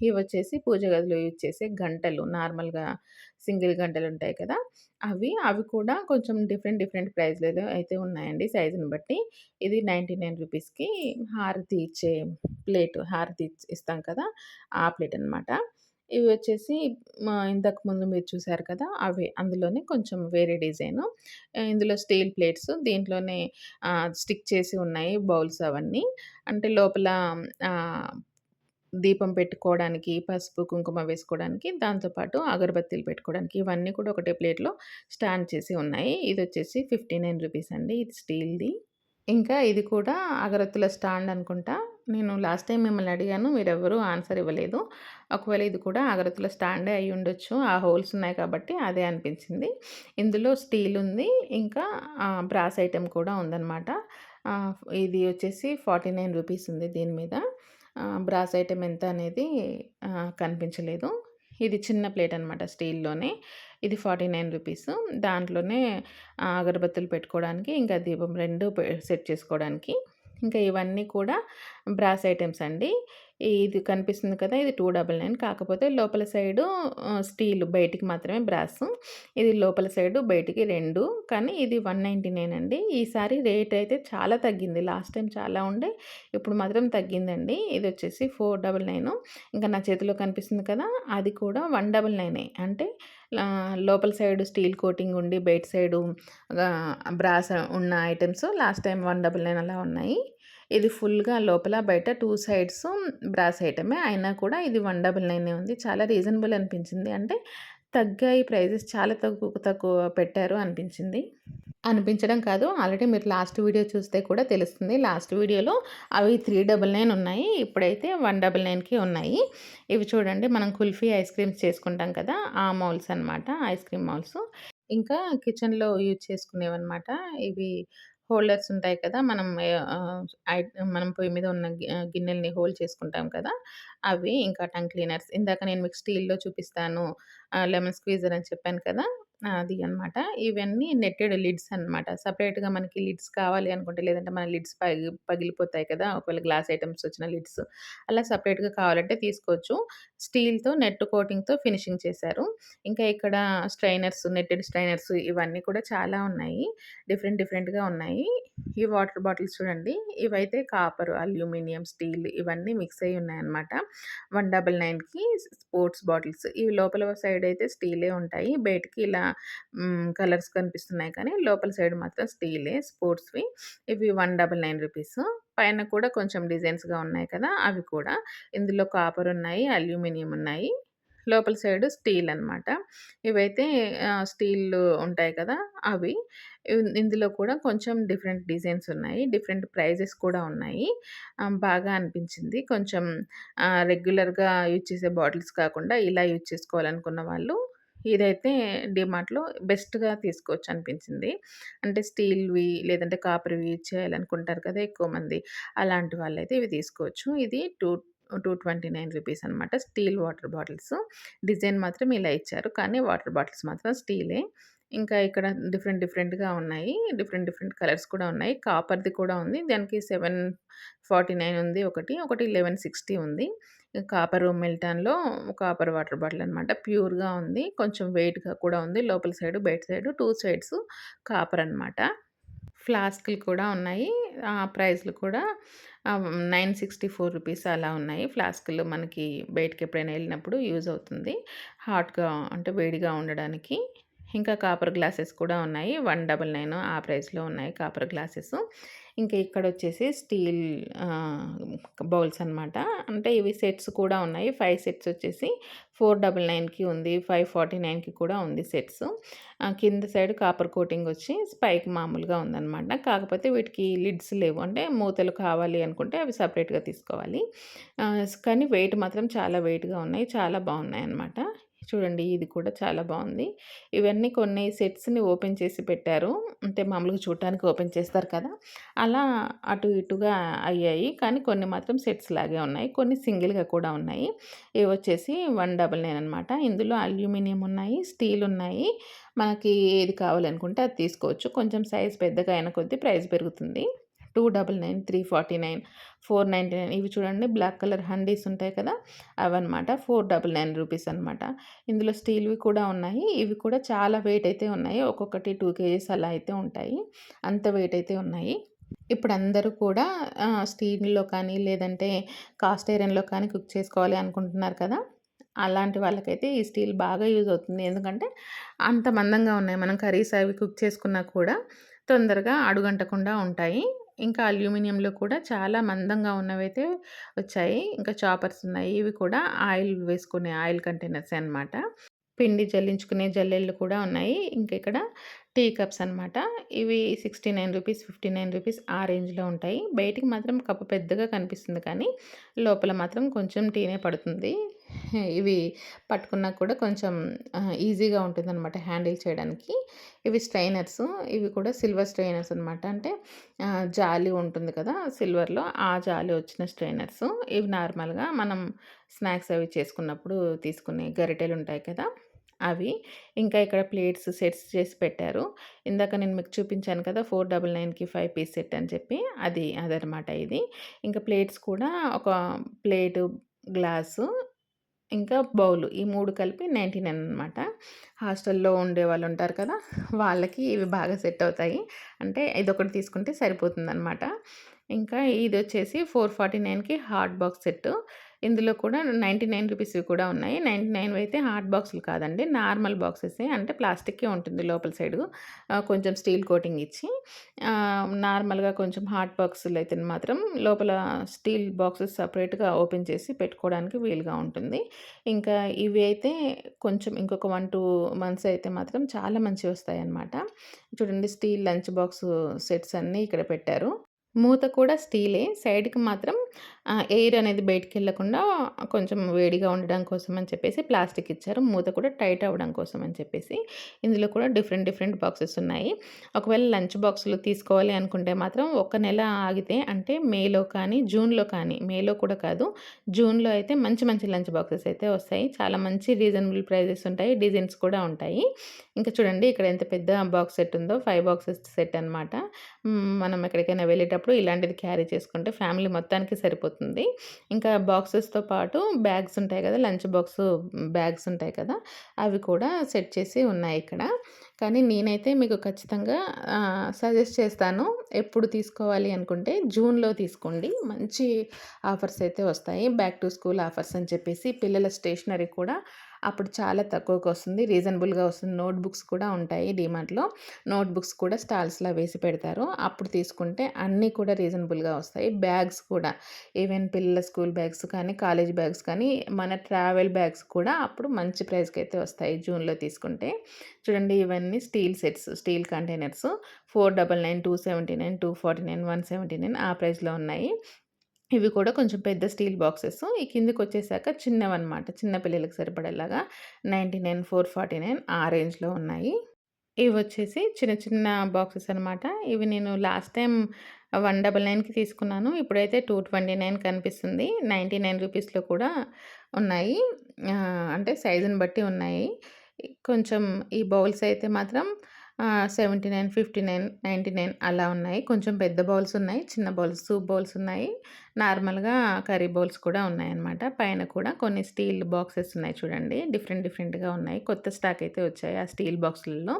ఇవొచ్చేసి పూజ గదిలో యూజ్ చేసే గంటలు నార్మల్‌గా సింగిల్ గంటలుంటాయి కదా! అవి కూడా కొంచెం డిఫరెంట్ డిఫరెంట్ ప్రైస్‌లలో అయితే ఉన్నాయండి సైజుని బట్టి. ఇది రూ. 99కి హారతి ఇచ్చే హారతి ఇస్తాం కదా! ఆ ప్లేట్ అనమాట. ఇవి వచ్చేసి ఇంతకు ముందు మీరు చూసారు కదా! అవే. అందులోనే కొంచెం వేరే డిజైను. ఇందులో స్టీల్ ప్లేట్స్ దీంట్లోనే స్టిక్ చేసి ఉన్నాయి బౌల్స్ అవన్నీ. అంటే లోపల ఆహ్, దీపం పెట్టుకోవడానికి, పసుపు, కుంకుమ వేసుకోవడానికి, దాంతో పాటు అగరబత్తీలు పెట్టుకోవడానికి ఇవన్నీ కూడా ఒకటే ప్లేట్‌లో స్టాండ్ చేసి ఉన్నాయి. ఇదొచ్చేసి రూ. 59 అండి. ఇది స్టీల్‌ది. ఇంకా ఇది కూడా అగరొత్తుల స్టాండ్ అనుకుంటా. నేను లాస్ట్ టైమ్ మిమ్మల్ని అడిగాను. మీరెవ్వరూ ఆన్సర్ ఇవ్వలేదు. ఒకవేళ ఇది కూడా అగరొత్తుల స్టాండే అయ్యుండొచ్చు. ఆ హోల్స్ ఉన్నాయి కాబట్టి అదే అనిపించింది. ఇందులో స్టీల్ ఉంది. ఇంకా బ్రాస్ ఐటెమ్ కూడా ఉందనమాట. ఆహ్, ఇది వచ్చేసి రూ. 49 ఉంది దీని మీద. బ్రాస్ ఐటెమ్ ఎంత అనేది కనిపించలేదు. ఇది చిన్న ప్లేట్ అనమాట స్టీల్‌లోనే. ఇది రూ. 49 దాంట్లోనే అగరబత్తులు పెట్టుకోవడానికి, ఇంకా దీపం 2 సెట్ చేసుకోవడానికి. ఇంకా ఇవన్నీ కూడా బ్రాస్ ఐటెమ్స్ అండి. ఇది కనిపిస్తుంది కదా! ఇది 299 కాకపోతే లోపల సైడు స్టీల్ బయటికి మాత్రమే బ్రాసు. ఇది లోపల సైడు బయటికి 2 కానీ ఇది 199 అండి. ఈసారి రేట్ అయితే చాలా తగ్గింది. లాస్ట్ టైమ్ చాలా ఉండే ఇప్పుడు మాత్రం తగ్గిందండి. ఇదొచ్చేసి 499 ఇంకా నా చేతిలో కనిపిస్తుంది కదా! అది కూడా 199 అంటే లోపల సైడు స్టీల్ కోటింగ్ ఉండి బయట సైడు బ్రాస్ ఉన్న ఐటెమ్స్ లాస్ట్ టైమ్ 199 అలా ఉన్నాయి. ఇది ఫుల్‌గా లోపల బయట 2 సైడ్స్ బ్రాస్ ఐటమే. అయినా కూడా ఇది 199 ఉంది. చాలా రీజనబుల్ అనిపించింది. అంటే తగ్గాయి ప్రైజెస్ చాలా తక్కువ తక్కువ పెట్టారు అనిపించింది. అనిపించడం కాదు. ఆల్రెడీ మీరు లాస్ట్ వీడియో చూస్తే కూడా తెలుస్తుంది. లాస్ట్ వీడియోలో అవి 399 ఉన్నాయి. ఇప్పుడైతే 199కి ఉన్నాయి. ఇవి చూడండి మనం కుల్ఫీ ఐస్ క్రీమ్స్ చేసుకుంటాం కదా! ఆ మౌల్స్ అనమాట. Ice cream moulds. ఇంకా కిచెన్‌లో యూజ్ చేసుకునేవన్నమాట. ఇవి హోల్డర్స్ ఉంటాయి కదా! ఆహ్, ఐ మనం పొయ్యి మీద ఉన్న గిన్నెల్ని హోల్డ్ చేసుకుంటాం కదా! అవి ఇంకా టంగ్ క్లీనర్స్. ఇందాక నేను మీకు స్టీల్‌లో చూపిస్తాను. లెమన్ స్క్వీజర్ అని చెప్పాను కదా! అది అన్నమాట. ఇవన్నీ నెట్టెడ్ లిడ్స్ అన్నమాట. సెపరేట్‌గా మనకి లిడ్స్ కావాలి అనుకుంటే, లేదంటే మన లిడ్స్ పగిలిపోతాయి కదా! ఒకవేళ గ్లాస్ ఐటెమ్స్ వచ్చిన లిడ్స్. అలా సెపరేట్‌గా కావాలంటే తీసుకోవచ్చు. స్టీల్‌తో నెట్ కోటింగ్‌తో ఫినిషింగ్ చేశారు. ఇంకా ఇక్కడ నెట్టెడ్ స్ట్రైనర్స్ ఇవన్నీ కూడా చాలా ఉన్నాయి. డిఫరెంట్ డిఫరెంట్‌గా ఉన్నాయి. ఈ వాటర్ బాటిల్స్ చూడండి. ఇవైతే కాపర్, అల్యూమినియం, స్టీల్ ఇవన్నీ మిక్స్ అయ్యి ఉన్నాయన్నమాట. 199కి స్పోర్ట్స్ బాటిల్స్. ఇవి లోపల సైడ్ అయితే స్టీలే ఉంటాయి. బయటికి ఇలా కలర్స్ కనిపిస్తున్నాయి కానీ లోపల సైడ్ మాత్రం స్టీలే స్పోర్ట్స్‌వి. ఇవి రూ. 199 పైన కూడా కొంచెం డిజైన్స్‌గా ఉన్నాయి కదా! అవి కూడా. ఇందులో కాపర్ ఉన్నాయి, అల్యూమినియం ఉన్నాయి. లోపల సైడ్ స్టీల్ అనమాట. ఇవైతే స్టీల్ ఉంటాయి కదా! అవి. ఇందులో కూడా కొంచెం డిఫరెంట్ డిజైన్స్ ఉన్నాయి. డిఫరెంట్ ప్రైజెస్ కూడా ఉన్నాయి. బాగా అనిపించింది. కొంచెం రెగ్యులర్‌గా యూజ్ చేసే బాటిల్స్ కాకుండా ఇలా యూజ్ చేసుకోవాలనుకున్న వాళ్ళు ఇదైతే డీమార్ట్‌లో బెస్ట్‌గా తీసుకోవచ్చనిపించింది. అంటే స్టీల్‌వి లేదంటే కాపర్‌వి యూజ్ చేయాలనుకుంటారు కదా! ఎక్కువ మంది. అలాంటి వాళ్ళైతే ఇవి తీసుకోవచ్చు. ఇది 229 అనమాట. Steel water bottles. డిజైన్ మాత్రం ఇలా ఇచ్చారు. కానీ వాటర్ బాటిల్స్ మాత్రం స్టీలే. ఇంకా ఇక్కడ డిఫరెంట్ డిఫరెంట్‌గా ఉన్నాయి. డిఫరెంట్ డిఫరెంట్ కలర్స్ కూడా ఉన్నాయి. కాపర్‌ది కూడా ఉంది. దానికి 749 ఉంది ఒకటి. ఒకటి 1160 ఉంది. కాపరు మిల్టాన్‌లో కాపర్ వాటర్ బాటిల్ అనమాట. ప్యూర్‌గా ఉంది. కొంచెం వెయిట్‌గా కూడా ఉంది. లోపల సైడు, బయట సైడు 2 సైడ్స్ కాపర్ అనమాట. ఫ్లాస్కులు కూడా ఉన్నాయి. ప్రైస్‌లు కూడా రూ. 964 అలా ఉన్నాయి. ఫ్లాస్కులు మనకి బయటికెప్పుడైనా ఎళ్ళినప్పుడు యూజ్ అవుతుంది. హాట్‌గా అంటే వేడిగా ఉండడానికి. ఇంకా కాపర్ గ్లాసెస్ కూడా ఉన్నాయి. 199 ఆ ప్రైస్‌లో ఉన్నాయి కాపర్ గ్లాసెస్. ఇంకా ఇక్కడొచ్చేసి స్టీల్ ఆహ్, బౌల్స్ అనమాట. అంటే ఇవి సెట్స్ కూడా ఉన్నాయి. 5 సెట్స్ వచ్చేసి 499కి ఉంది. 549కి కూడా ఉంది సెట్స్. కింద సైడ్ కాపర్ కోటింగ్ వచ్చి పైకి మామూలుగా ఉందనమాట. కాకపోతే వీటికి లిడ్స్ లేవు. అంటే మూతలు కావాలి అనుకుంటే అవి సెపరేట్‌గా తీసుకోవాలి. కానీ వెయిట్ మాత్రం చాలా వెయిట్‌గా ఉన్నాయి. చాలా బాగున్నాయన్నమాట. చూడండి ఇది కూడా చాలా బావుంది. ఇవన్నీ కొన్ని సెట్స్‌ని ఓపెన్ చేసి పెట్టారు. అంటే మామూలుగా చూడటానికి ఓపెన్ చేస్తారు కదా! అలా అటు ఇటుగా అయ్యాయి. కానీ కొన్ని మాత్రం సెట్స్ లాగే ఉన్నాయి. కొన్ని సింగిల్‌గా కూడా ఉన్నాయి. ఇవొచ్చేసి 199 అనమాట. ఇందులో అల్యూమినియం ఉన్నాయి, స్టీల్ ఉన్నాయి. మనకి ఏది కావాలనుకుంటే అది తీసుకోవచ్చు. కొంచెం సైజ్ పెద్దగా అయిన కొద్దీ ప్రైస్ పెరుగుతుంది. 299, 349, 499 ఇవి చూడండి బ్లాక్ కలర్ హండీస్ ఉంటాయి కదా! అవన్నమాట. 499 రూపీస్ అనమాట. ఇందులో స్టీల్‌వి కూడా ఉన్నాయి. ఇవి కూడా చాలా వెయిట్ అయితే ఉన్నాయి. ఒక్కొక్కటి 2 కేజీస్ అలా అయితే ఉంటాయి. అంత వెయిట్ అయితే ఉన్నాయి. ఇప్పుడు అందరూ కూడా స్టీల్‌లో కానీ, లేదంటే కాస్ట్ ఐరన్‌లో కానీ కుక్ చేసుకోవాలి అనుకుంటున్నారు కదా! అలాంటి వాళ్ళకైతే ఈ స్టీల్ బాగా యూజ్ అవుతుంది. ఎందుకంటే అంత మందంగా ఉన్నాయి. మనం కర్రీస్ అవి కుక్ చేసుకున్నా కూడా తొందరగా అడుగంటకుండా ఉంటాయి. ఇంకా అల్యూమినియంలో కూడా చాలా మందంగా ఉన్నవైతే వచ్చాయి. ఇంకా చాపర్స్ ఉన్నాయి. ఇవి కూడా ఆయిల్ వేసుకునే ఆయిల్ కంటైనర్సే అనమాట. పిండి జల్లించుకునే జల్లెళ్ళు కూడా ఉన్నాయి. ఇంక ఇక్కడ టీ కప్స్ అనమాట. ఇవి రూ. 69, రూ. 59 ఆ రేంజ్‌లో ఉంటాయి. బయటికి మాత్రం కప్పు పెద్దగా కనిపిస్తుంది కానీ, లోపల మాత్రం కొంచెం టీనే పడుతుంది. ఇవి పట్టుకున్నా కూడా కొంచెం ఈజీగా ఉంటుందనమాట హ్యాండిల్ చేయడానికి. ఇవి స్ట్రైనర్స్. ఇవి కూడా సిల్వర్ స్ట్రైనర్స్ అనమాట. అంటే జాలి ఉంటుంది కదా! సిల్వర్‌లో ఆ జాలి వచ్చిన స్ట్రైనర్స్. ఇవి నార్మల్‌గా మనం స్నాక్స్ అవి చేసుకున్నప్పుడు తీసుకునే గరిటెలుంటాయి కదా! అవి. ఇంకా ఇక్కడ ప్లేట్స్ సెట్స్ చేసి పెట్టారు. ఇందాక నేను మీకు చూపించాను కదా! 499కి 5 పీస్ సెట్ అని చెప్పి అదనమాట ఇది. ఇంకా ప్లేట్స్ కూడా ఒక ప్లేటు, గ్లాసు ఇంకా బౌలు ఈ 3 కలిపి 99 అనమాట. హాస్టల్‌లో ఉండేవాళ్ళుంటారు కదా! వాళ్ళకి ఇవి బాగా సెట్ అవుతాయి. అంటే ఇదొకటి తీసుకుంటే సరిపోతుందనమాట. ఇంకా ఇదొచ్చేసి 449కి హాట్ బాక్స్ సెట్టు. ఇందులో కూడా రూ. 99 కూడా ఉన్నాయి. 99 అయితే హాట్ బాక్సులు కాదండి. నార్మల్ బాక్సెసే. అంటే ప్లాస్టిక్కే ఉంటుంది లోపల సైడు. కొంచెం స్టీల్ కోటింగ్ ఇచ్చి నార్మల్‌గా కొంచెం హాట్ బాక్సులయితే మాత్రం లోపల స్టీల్ బాక్సెస్ సెపరేట్‌గా ఓపెన్ చేసి పెట్టుకోవడానికి వీలుగా ఉంటుంది. ఇంకా ఇవి అయితే కొంచెం ఇంకొక 1, 2 మంత్స్ అయితే మాత్రం చాలా మంచివొస్తాయన్నమాట. చూడండి స్టీల్ లంచ్ బాక్సు సెట్స్ అన్నీ ఇక్కడ పెట్టారు. మూత కూడా స్టీలే. సైడ్‌కి మాత్రం ఎయిర్ అనేది బయటికెళ్ళకుండా కొంచెం వేడిగా ఉండడం కోసం అని చెప్పేసి ప్లాస్టిక్ ఇచ్చారు. మూత కూడా టైట్ అవ్వడం కోసం అని చెప్పేసి. ఇందులో కూడా డిఫరెంట్ డిఫరెంట్ బాక్సెస్ ఉన్నాయి. ఒకవేళ లంచ్ బాక్సులు తీసుకోవాలి అనుకుంటే మాత్రం ఒక నెల ఆగితే అంటే మేలో కానీ, జూన్‌లో కానీ మేలో కూడా కాదు. జూన్‌లో అయితే మంచి మంచి లంచ్ బాక్సెస్ అయితే వస్తాయి. చాలా మంచి రీజనబుల్ ప్రైజెస్ ఉంటాయి. డిజైన్స్ కూడా ఉంటాయి. ఇంకా చూడండి ఇక్కడ ఎంత పెద్ద బాక్స్ సెట్ ఉందో 5 బాక్సెస్ సెట్ అనమాట. మనం ఎక్కడికైనా వెళ్ళేటప్పుడు ఇలాంటిది క్యారీ చేసుకుంటే ఫ్యామిలీ మొత్తానికి సరిపోతుంది. ఇంకా బాక్సెస్‌తో పాటు బ్యాగ్స్ ఉంటాయి కదా! లంచ్ బాక్సు బ్యాగ్స్ ఉంటాయి కదా! అవి కూడా సెట్ చేసి ఉన్నాయి ఇక్కడ. కానీ నేనైతే మీకు ఖచ్చితంగా సజెస్ట్ చేస్తాను. ఎప్పుడు తీసుకోవాలి అనుకుంటే జూన్‌లో తీసుకోండి. మంచి ఆఫర్స్ అయితే వస్తాయి. బ్యాక్ టు స్కూల్ ఆఫర్స్ అని చెప్పేసి పిల్లల స్టేషనరీ కూడా అప్పుడు చాలా తక్కువకొస్తుంది. రీజనబుల్‌గా వస్తుంది. నోట్ బుక్స్ కూడా ఉంటాయి డీమార్ట్‌లో. నోట్ బుక్స్ కూడా స్టాల్స్‌లా వేసి పెడతారు. అప్పుడు తీసుకుంటే అన్నీ కూడా రీజనబుల్‌గా వస్తాయి. బ్యాగ్స్ కూడా ఈవెన్ పిల్లల స్కూల్ బ్యాగ్స్ కానీ, కాలేజ్ బ్యాగ్స్ కానీ, మన ట్రావెల్ బ్యాగ్స్ కూడా అప్పుడు మంచి ప్రైస్‌కైతే వస్తాయి జూన్‌లో తీసుకుంటే. చూడండి ఇవన్నీ స్టీల్ సెట్స్, స్టీల్ కంటైనర్స్ 499, 279, 249, 179 ఆ ప్రైస్‌లో ఉన్నాయి. ఇవి కూడా కొంచెం పెద్ద స్టీల్ బాక్సెస్. ఈ కిందకొచ్చేసాక చిన్నవన్నమాట. చిన్న పిల్లలకి సరిపడేలాగా 99, 449 ఆ రేంజ్‌లో ఉన్నాయి. ఇవొచ్చేసి చిన్న చిన్న బాక్సెస్ అనమాట. ఇవి నేను లాస్ట్ టైమ్ 199కి తీసుకున్నాను. ఇప్పుడైతే 229 కనిపిస్తుంది. రూ. 99లో కూడా ఉన్నాయి. అంటే సైజుని బట్టి ఉన్నాయి. కొంచెం ఈ బౌల్స్ అయితే మాత్రం 79, 59, 99 అలా ఉన్నాయి. కొంచెం పెద్ద బౌల్స్ ఉన్నాయి. చిన్న బౌల్స్, సూప్ బౌల్స్ ఉన్నాయి. నార్మల్‌గా కర్రీ బౌల్స్ కూడా ఉన్నాయన్నమాట. పైన కూడా కొన్ని స్టీల్ బాక్సెస్ ఉన్నాయి చూడండి. డిఫరెంట్ డిఫరెంట్‌గా ఉన్నాయి. కొత్త స్టాక్ అయితే వచ్చాయి ఆ స్టీల్ బాక్సులలో.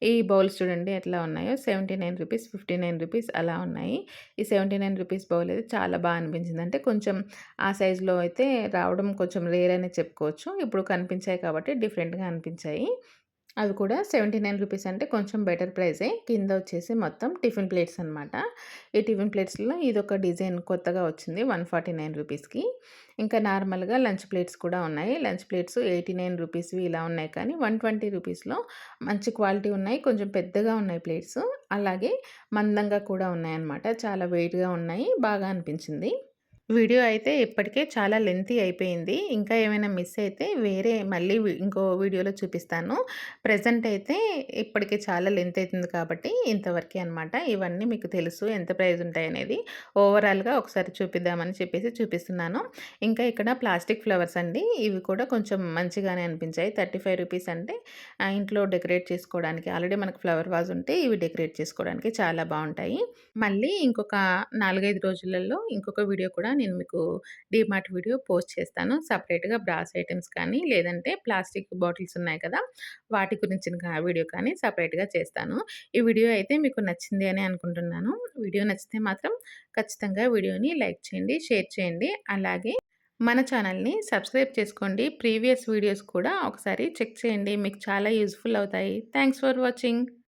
ఈ బౌల్స్ చూడండి ఎట్లా ఉన్నాయో రూ. 79, రూ. 59 అలా ఉన్నాయి. ఈ రూ. 79 బౌల్ అయితే చాలా అనిపించింది. అంటే కొంచెం ఆ సైజులో అయితే రావడం కొంచెం రేర్ అనే చెప్పుకోవచ్చు. ఇప్పుడు కనిపించాయి కాబట్టి డిఫరెంట్‌గా అనిపించాయి. అవి కూడా రూ. 79 అంటే కొంచెం బెటర్ ప్రైజే. కింద వచ్చేసి మొత్తం టిఫిన్ ప్లేట్స్ అనమాట. ఈ టిఫిన్ ప్లేట్స్‌లో ఇదొక డిజైన్ కొత్తగా వచ్చింది రూ. 149కి. ఇంకా నార్మల్‌గా లంచ్ ప్లేట్స్ కూడా ఉన్నాయి. లంచ్ ప్లేట్స్ రూ. 89 ఇలా ఉన్నాయి కానీ రూ. 120లో మంచి క్వాలిటీ ఉన్నాయి. కొంచెం పెద్దగా ఉన్నాయి ప్లేట్స్. అలాగే మందంగా కూడా ఉన్నాయన్నమాట. చాలా వెయిట్‌గా ఉన్నాయి. బాగా అనిపించింది. వీడియో అయితే ఇప్పటికే చాలా లెంతీ అయిపోయింది. ఇంకా ఏమైనా మిస్ అయితే వేరే మళ్ళీ ఇంకో వీడియోలో చూపిస్తాను. ప్రెజెంట్ అయితే ఇప్పటికే చాలా లెంత్ అయితుంది కాబట్టి ఇంతవరకే అనమాట. ఇవన్నీ మీకు తెలుసు ఎంత ప్రైస్ ఉంటాయనేది. ఓవరాల్‌గా ఒకసారి చూపిద్దామని చెప్పేసి చూపిస్తున్నాను. ఇంకా ఇక్కడ ప్లాస్టిక్ ఫ్లవర్స్ అండి. ఇవి కూడా కొంచెం మంచిగానే అనిపించాయి. రూ. 35 అంటే ఇంట్లో డెకరేట్ చేసుకోవడానికి ఆల్రెడీ మనకు ఫ్లవర్ వాజ్ ఉంటే ఇవి డెకరేట్ చేసుకోవడానికి చాలా బావుంటాయి. మళ్ళీ ఇంకొక 4, 5 రోజులలో ఇంకొక వీడియో కూడా నేను మీకు డీమార్ట్ వీడియో పోస్ట్ చేస్తాను. సెపరేట్‌గా బ్రాస్ ఐటెమ్స్ కానీ, లేదంటే ప్లాస్టిక్ బాటిల్స్ ఉన్నాయి కదా! వాటి గురించిన వీడియో కానీ సెపరేట్‌గా చేస్తాను. ఈ వీడియో అయితే మీకు నచ్చింది అని అనుకుంటున్నాను. వీడియో నచ్చితే మాత్రం ఖచ్చితంగా వీడియోని లైక్ చేయండి, షేర్ చేయండి. అలాగే మన ఛానల్‌ని సబ్స్క్రైబ్ చేసుకోండి. ప్రీవియస్ వీడియోస్ కూడా ఒకసారి చెక్ చేయండి. మీకు చాలా యూజ్‌ఫుల్ అవుతాయి. Thanks for watching.